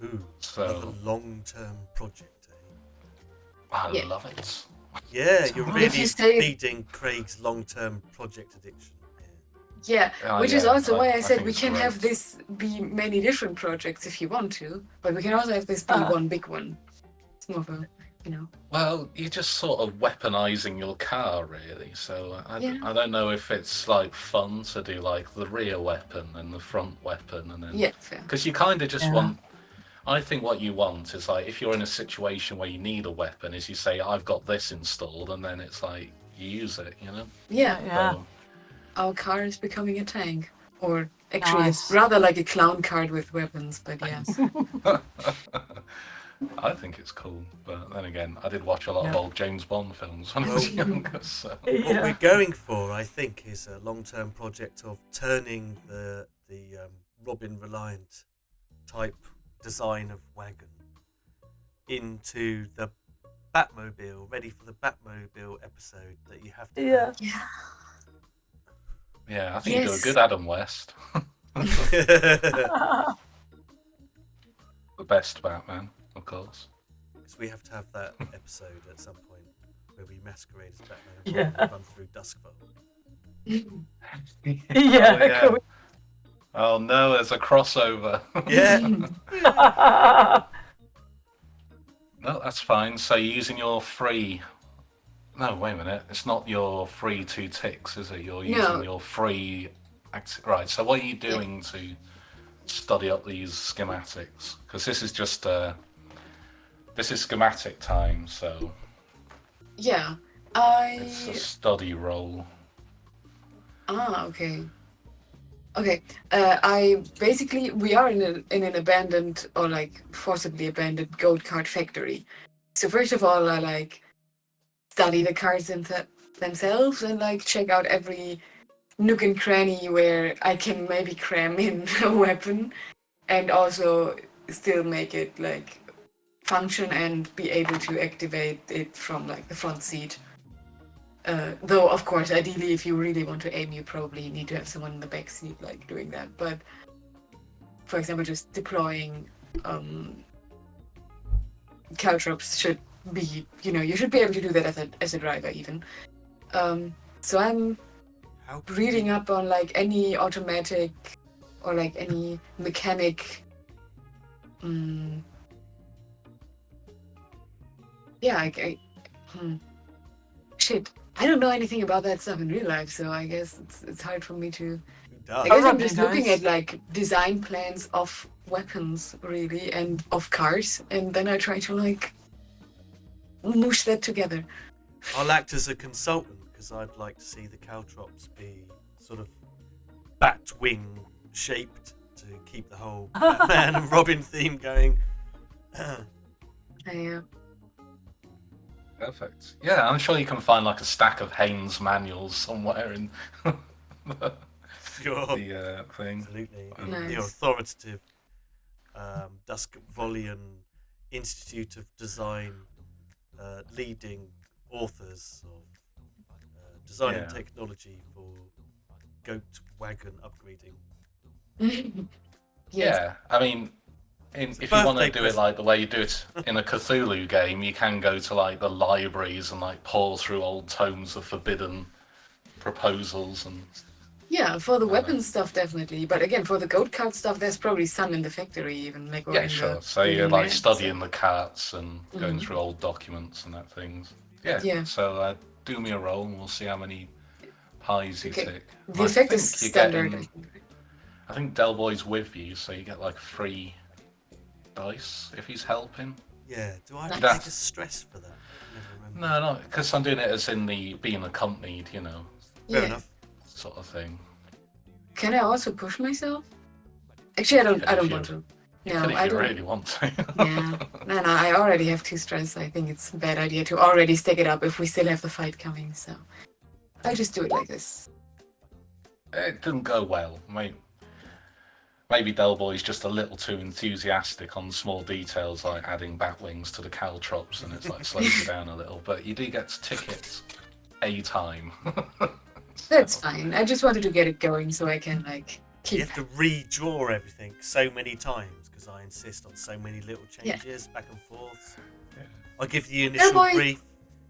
ooh, So another long-term project, eh? I love it. Yeah, you're If really you say- feeding Craig's long-term project addiction. Yeah, Oh, which is yeah, also why I said think we it's can have great. this be many different projects if you want to, but we can also have this be one big one. It's more of a, you know. Well, you're just sort of weaponizing your car, really. So I Yeah. don't know if it's like fun to do like the rear weapon and the front weapon, and then Yeah, fair. because you kind of just want. I think what you want is like if you're in a situation where you need a weapon, is you say I've got this installed, and then it's like you use it, you know. Yeah, Yeah. So, our car is becoming a tank. Or actually, it's Nice. rather like a clown card with weapons, but yes. I think it's cool, but then again, I did watch a lot of old James Bond films when I was younger. So What we're going for, I think, is a long-term project of turning the Robin reliant type design of wagon into the Batmobile, ready for the Batmobile episode that you have to have. yeah, I think you do a Yes. good Adam West, the best Batman, of course. Because we have to have that episode at some point where we masquerade as Batman and Yeah. run through Duskville. Yeah, cool. Oh no, there's a crossover. Yeah. No, that's fine. So you're using your free. No, wait a minute. It's not your free 2 ticks, is it? You're using your free. Right. So what are you doing to study up these schematics? Because this is just this is schematic time, so Yeah, it's a study role. Okay. Okay. I basically we are in an abandoned or like forcibly abandoned goat cart factory. So first of all, I like study the carts themselves and like check out every nook and cranny where I can maybe cram in a weapon, and also still make it like function and be able to activate it from like the front seat. Though, of course, ideally, if you really want to aim, you probably need to have someone in the back seat, like, doing that. But, for example, just deploying caltrops should be, you should be able to do that as a driver, even. So I'm reading up on, like, any automatic or like any mechanic. Yeah, shit. I don't know anything about that stuff in real life, so I guess it's hard for me to. Who I does? guess I'm Rodney just looking knows. at like design plans of weapons, really, and of cars, and then I try to like mush that together. I'll act as a consultant because I'd like to see the caltrops be sort of bat-wing shaped to keep the whole Batman and Robin theme going. Yeah. Perfect. Yeah, I'm sure you can find like a stack of Haynes manuals somewhere in the Sure. thing. Absolutely. The Nice. authoritative Dusk-Volian Institute of Design leading authors of design and Yeah. technology for goat wagon upgrading. Yes. Yeah, I mean, if you want to birthday do it present. like the way you do it in a Cthulhu game, you can go to like the libraries and like pour through old tomes of forbidden proposals and Yeah, for the weapons stuff, definitely. But again, for the goat cart stuff, there's probably some in the factory, even like or yeah, in sure. the So you're building like there, studying the carts and going Mhm. through old documents and that things. Yeah. Yeah. So do me a roll and we'll see how many pies you Okay. tick. The I effect is think you're standard. getting- I think Del Boy's with you, so you get like 3 dice if he's helping. Yeah, do I Nice. take a stress for that? I never remember. No, no, because I'm doing it as in the being accompanied, you know, Fair Yeah. enough. sort of thing. Can I also push myself? Actually, I don't. Yeah, I if don't you- want to. You No, could if I you don't. really want to. Yeah. No, I already have 2 stress. I think it's a bad idea to already stack it up if we still have the fight coming. So I'll just do it like this. It didn't go well. Maybe Del Boy's just a little too enthusiastic on small details like adding bat wings to the caltrops, and it's like slows you down a little. But you do get to tick it a time. That's fine. I just wanted to get it going so I can like You keep. have to redraw everything so many times because I insist on so many little Yeah. changes back and forth. Yeah. I give the initial boy. brief,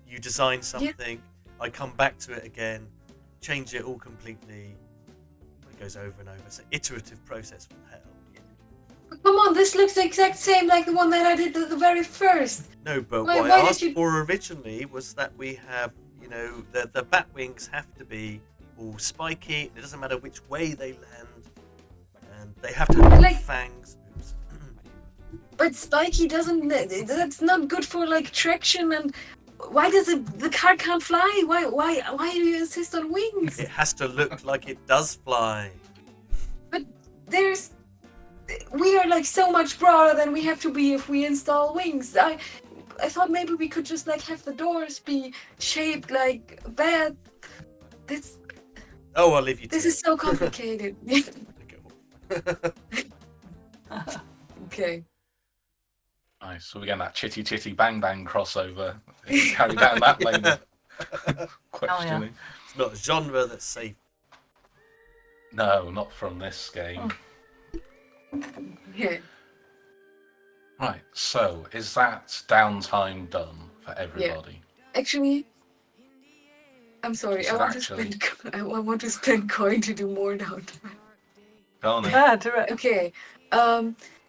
you design something, I come back to it again, change it all completely. It goes over and over. It's an iterative process from hell. Come on, this looks the exact same like the one that I did at the very first. No, but Why- what why I did asked you- for originally was that we have, you know, the bat wings have to be all spiky. It doesn't matter which way they land, and they have to have like- fangs. Oops. But spiky doesn't. That's not good for like traction. And why does the car can't fly? Why do you insist on wings? It has to look like it does fly. We are like so much broader than we have to be if we install wings. I thought maybe we could just like have the doors be shaped like that. This Oh, I'll leave you to this it. is so complicated. Okay. Okay. Nice. So we get that chitty chitty bang bang crossover. If you carry down that lane of questioning. It's not a genre that's safe. No, not from this game. Yeah. Right. So is that downtime done for everybody? Actually, I'm sorry. So I want actually- to spend. I want to spend coin to do more downtime. Go on then. Yeah, do it. Okay.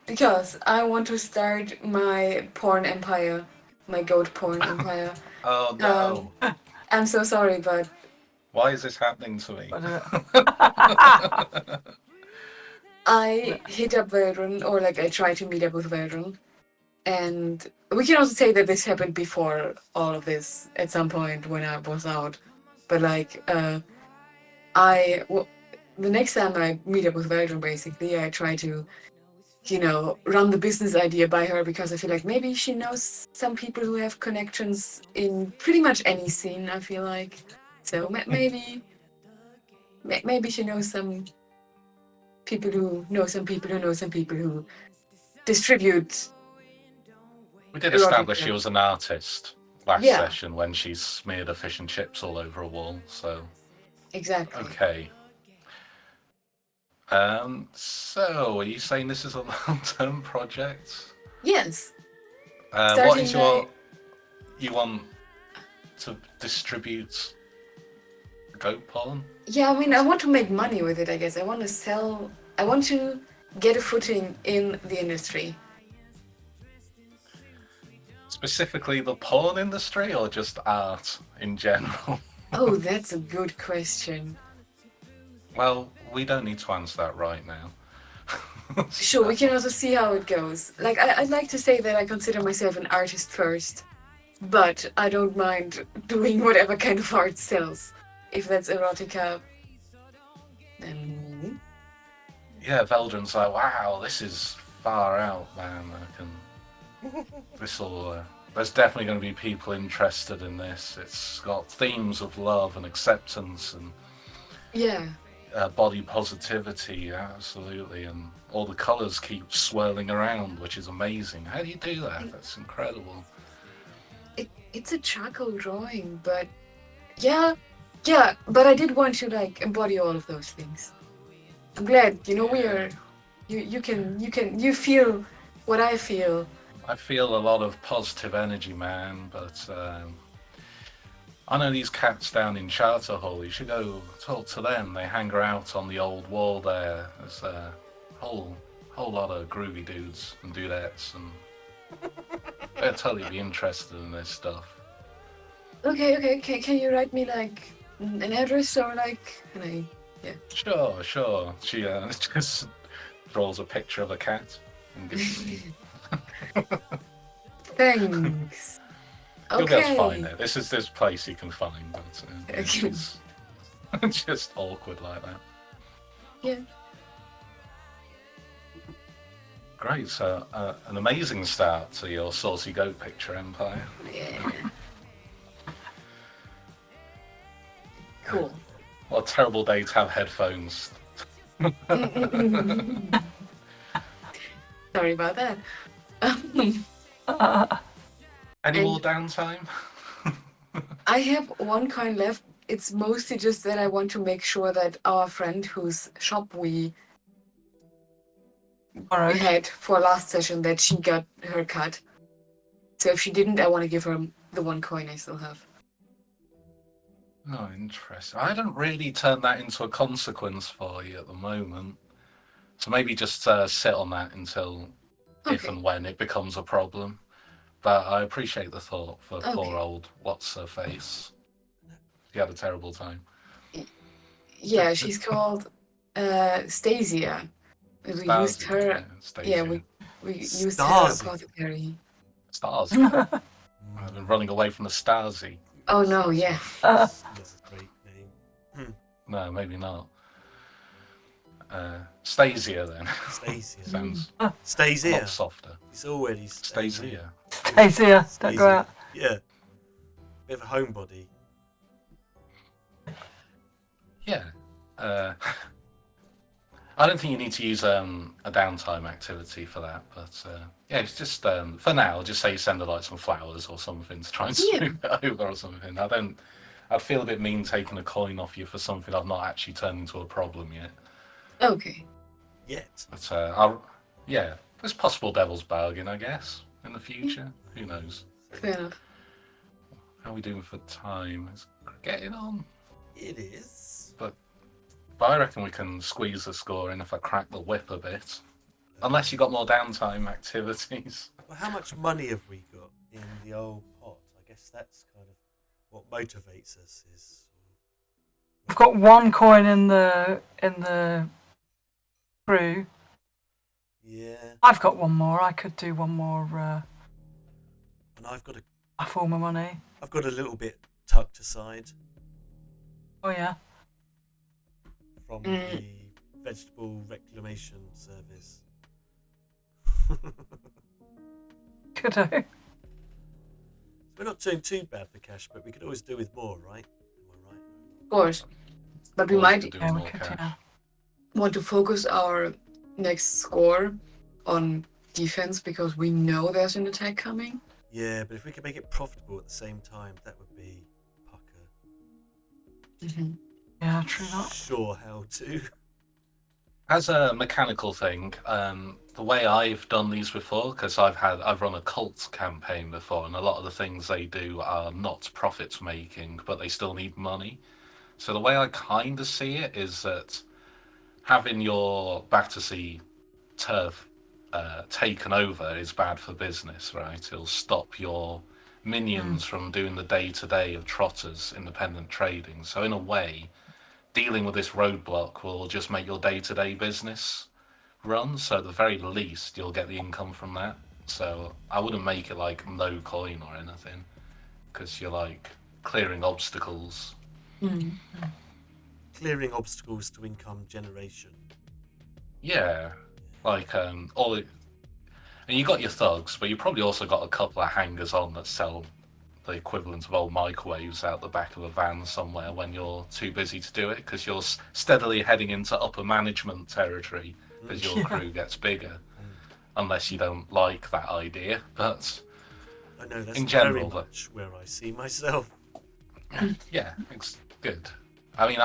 Because I want to start my porn empire, my goat porn empire. Oh no. I'm so sorry, but Why is this happening to me? But do it. I hit up Wooten, or like I tried to meet up with Wooten, and we can also say that this happened before all of this at some point when I was out. But like, the next time I meet up with Wooten, basically, I try to, run the business idea by her because I feel like maybe she knows some people who have connections in pretty much any scene. I feel like, so maybe she knows some people who know some people who know some people who distribute. We did Erotic, establish she yeah. was an artist last Yeah. session when she smeared a fish and chips all over a wall. So Exactly. okay. So are you saying this is a long-term project? Yes. What Starting is you want to distribute goat porn? Yeah, I mean, I want to make money with it, I guess. I want to sell I want to get a footing in the industry. Specifically the porn industry or just art in general? Oh, that's a good question. Well, we don't need to answer that right now. Sure, we can also see how it goes. Like, I'd like to say that I consider myself an artist first, but I don't mind doing whatever kind of art sells. If that's Erotica, then... Yeah, Veldrin's like, wow, this is far out, man. There's definitely going to be people interested in this. It's got themes of love and acceptance and Yeah. body positivity, absolutely, and all the colours keep swirling around, which is amazing. How do you do that? That's incredible. It's a charcoal drawing, but yeah, but I did want to like embody all of those things. I'm glad, you feel what I feel. I feel a lot of positive energy, man, but I know these cats down in Charter Hall. You should go talk to them. They hang out on the old wall there. There's a whole lot of groovy dudes and dudettes, and they'll totally be interested in this stuff. Okay. Can you write me like an address or like? Sure. She just draws a picture of a cat and gives it to you. Thanks. You'll be able to Okay. find it. This is this place you can find, but Okay. it's just awkward like that. Yeah. Great, so an amazing start to your saucy goat picture empire. Yeah. Cool. What a terrible day to have headphones. Sorry about that. Any And- more downtime? I have one coin left. It's mostly just that I want to make sure that our friend whose shop we Borrowed. had for last session, that she got her cut. So if she didn't, I want to give her the one coin I still have. Oh, interesting. I haven't really turned that into a consequence for you at the moment. So maybe just sit on that until if Okay. and when it becomes a problem. But I appreciate the thought for Okay. poor old what's-her-face. She had a terrible time. Yeah, she's called Stasia. We used her. Yeah, Stasia. Yeah, we used her Stasi. apothecary. Stars. I've been running away from the Stasi. Oh no, yeah. That's a great name. No, maybe not. Stasia then. Stasia. Sounds Stays a here. lot softer. It's already Stasia. Hey, see ya. Don't go out. Yeah. Bit of a homebody. Yeah. I don't think you need to use a downtime activity for that, but yeah, it's just for now. Just say you send her like some flowers or something to try and Yeah. smooth it over or something. I'd feel a bit mean taking a coin off you for something I've not actually turned into a problem yet. Okay. Yet. But yeah, there's possible devil's bargain, I guess, in the future. Who knows? Fair enough. How are we doing for time? Is getting on? It is. But I reckon we can squeeze the score in if I crack the whip a bit. Unless you got more downtime activities. Well, how much money have we got in the old pot? I guess that's kind of what motivates us. Is I've got one coin in the crew. yeah, I've got one more. I could do one more and I've got form of money. a little bit tucked aside Oh yeah. from the vegetable reclamation service. Could do. We're not doing too bad for cash, but we could always do with more, right? Am I right? Of course. But we Or might to do Yeah, we more could. cash. Yeah. want to focus our next score on defense because we know there's an attack coming. Yeah, but if we could make it profitable at the same time, that would be pucker. Mm-hmm. Yeah, true that. Sure how to. As a mechanical thing, the way I've done these before, because I've run a cult campaign before, and a lot of the things they do are not profit making, but they still need money. So the way I kind of see it is that having your Battersea turf taken over is bad for business, right? It'll stop your minions from doing the day-to-day of Trotter's independent trading. So in a way, dealing with this roadblock will just make your day-to-day business run. So at the very least, you'll get the income from that. So I wouldn't make it like no coin or anything, because you're like clearing obstacles. Clearing obstacles to income generation. Yeah, like and you got your thugs, but you probably also got a couple of hangers-on that sell the equivalent of old microwaves out the back of a van somewhere when you're too busy to do it, because you're steadily heading into upper management territory as your crew gets bigger. Unless you don't like that idea, but I know that's in general, very much where I see myself. Yeah, it's good. I mean,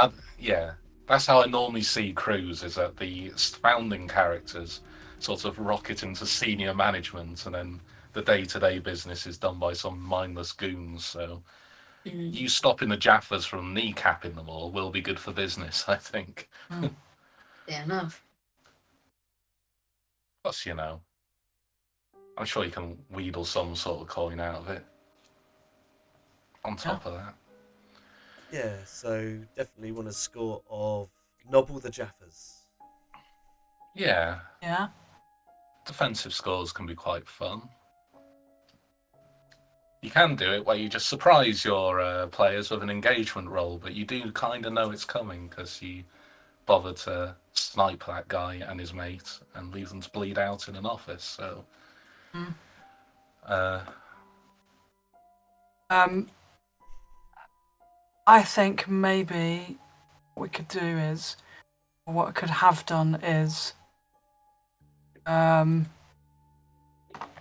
that's how I normally see crews, is that the founding characters sort of rocket into senior management, and then the day-to-day business is done by some mindless goons. So you stopping the Jaffers from kneecapping them all will be good for business, I think. Fair enough. Plus, I'm sure you can wheedle some sort of coin out of it. On top of that. Yeah, so definitely want a score of Nobble the Jaffers. Yeah. Yeah. Defensive scores can be quite fun. You can do it where you just surprise your players with an engagement roll, but you do kind of know it's coming because you bother to snipe that guy and his mate and leave them to bleed out in an office. So, I think maybe what we could do is, or what I could have done is,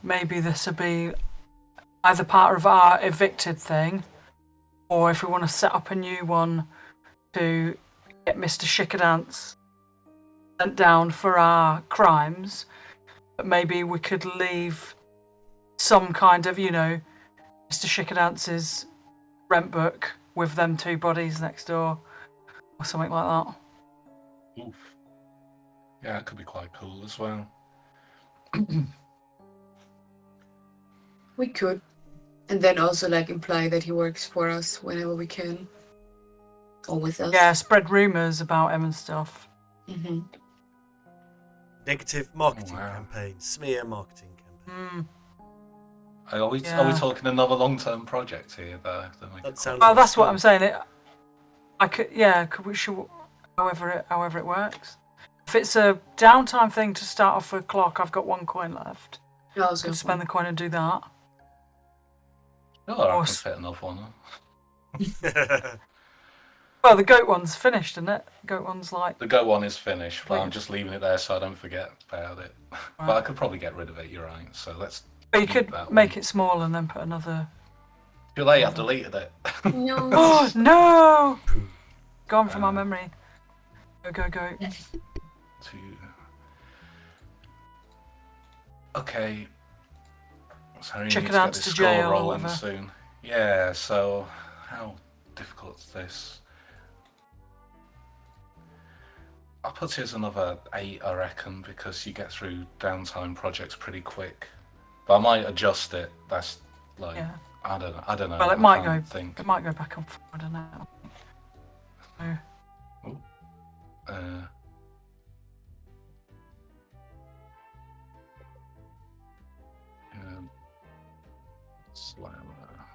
maybe this would be either part of our evicted thing, or if we want to set up a new one to get Mr. Shikadance sent down for our crimes, but maybe we could leave some kind of, Mr. Shikadance's rent book with them two bodies next door, or something like that. oof. Yeah, it could be quite cool as well. We could. And then also imply that he works for us whenever we can. Or with us. Yeah, spread rumours about him and stuff. Mm-hmm. Negative marketing campaign. Smear marketing campaign. Are we talking another long-term project here, though? Oh, that's what I'm saying. However it works. If it's a downtime thing to start off with clock, I've got 1 coin left. I could spend the coin and do that. Oh, I can fit another one on. Well, the goat one's finished, isn't it? Goat one's The goat one is finished, but I'm just leaving it there so I don't forget about it. Right. But I could probably get rid of it, you're right. So let's. But you could make it small and then put another. Too late, I've deleted it. No. Oh, no! Gone from my memory. Go. Okay. So Check it out to jail or whatever. Soon. Yeah, so how difficult is this? I'll put it as another 8, I reckon, because you get through downtime projects pretty quick. But I might adjust it. That's I don't know. Well, it might go back and forward, now. Slammer.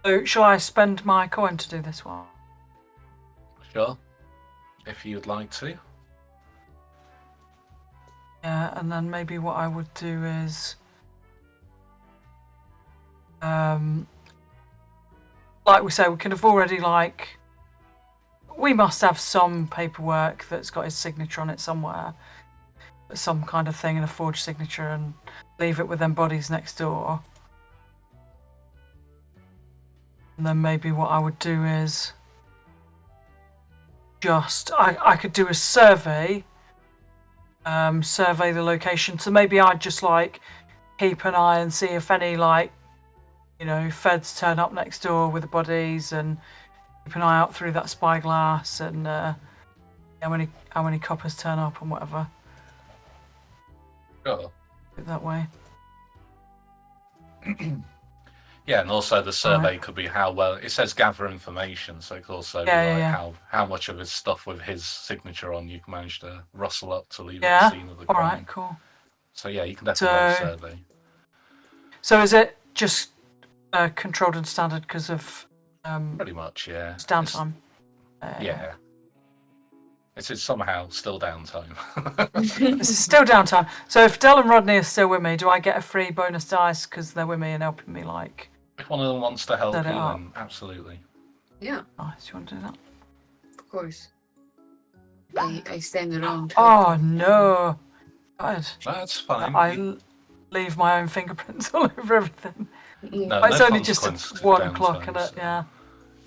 So, shall I spend my coin to do this one? Sure, if you'd like to. Yeah, and then maybe what I would do is, like we say, we could have already we must have some paperwork that's got his signature on it somewhere, some kind of thing, and a forged signature, and leave it with them bodies next door. And then maybe what I would do is I could do a survey, survey the location. So maybe I'd just keep an eye and see if any feds turn up next door with the bodies, and keep an eye out through that spyglass, and how many coppers turn up and whatever. Sure. That way. Yeah, and also the survey Right. could be how well it says gather information, so it could also be how much of his stuff with his signature on you can manage to rustle up to leave at the scene of the crime. Alright, cool. So yeah, you can definitely run a survey. So is it just controlled and standard because of Pretty much, yeah. it's downtime? Yeah. It's somehow still downtime. This is still downtime. So if Del and Rodney are still with me, do I get a free bonus dice because they're with me and helping me? Like, If one of them wants to help you, Set it up. then absolutely. Yeah, nice. You want to do that? of course. I stand around. Oh no! God, That's fine. I leave my own fingerprints all over everything. Mm. No, But it's no only just consequences at to 1 downtime, o'clock, and so- yeah,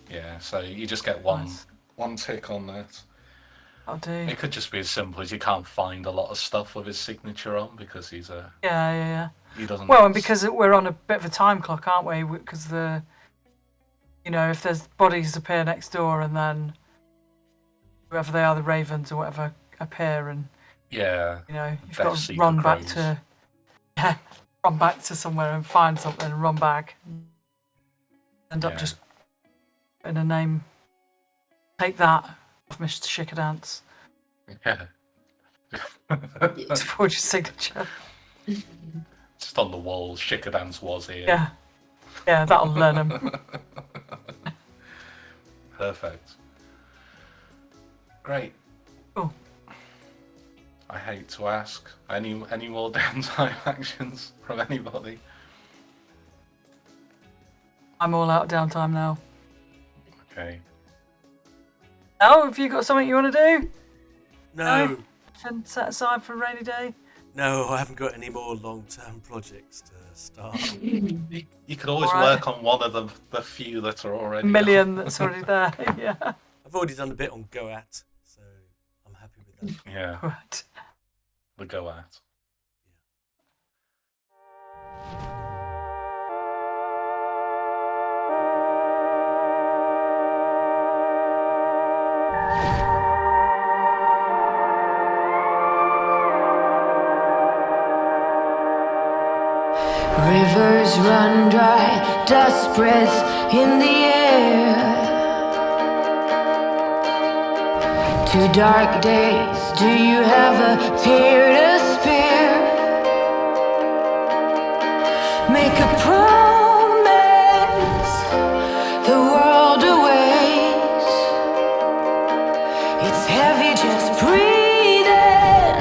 Yeah, so you just get one Nice. one tick on that. I'll do. It could just be as simple as you can't find a lot of stuff with his signature on because he's a Yeah. he doesn't. Well, and because we're on a bit of a time clock, aren't we? Because if there's bodies appear next door and then whoever they are, the ravens or whatever, appear, and Yeah, you've Death got to Seeker run back crows. run back to somewhere and find something and run back. End up Yeah. just in a name. Take that of Mr. Shikadance. yeah. To forge your signature. Just on the wall, Shikadance was here. Yeah, that'll learn him. Perfect. Great. Cool. I hate to ask, any more downtime actions from anybody? I'm all out of downtime now. Okay. Oh, have you got something you want to do? No, And set aside for a rainy day? no, I haven't got any more long-term projects to start. You could always Alright. work on one of the few that are already A million that's already there. Yeah. I've already done a bit on G.O.A.T.E.R.O.T.I.C.A, so I'm happy with that. Yeah, Right. the G.O.A.T.E.R.O.T.I.C.A. Rivers run dry, dust breaths in the air. 2 dark days, do you have a tear to spare? Make a promise, the world awaits. It's heavy just breathing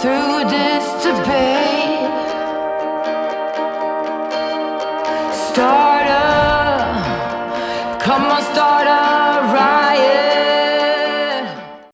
through this debate. Start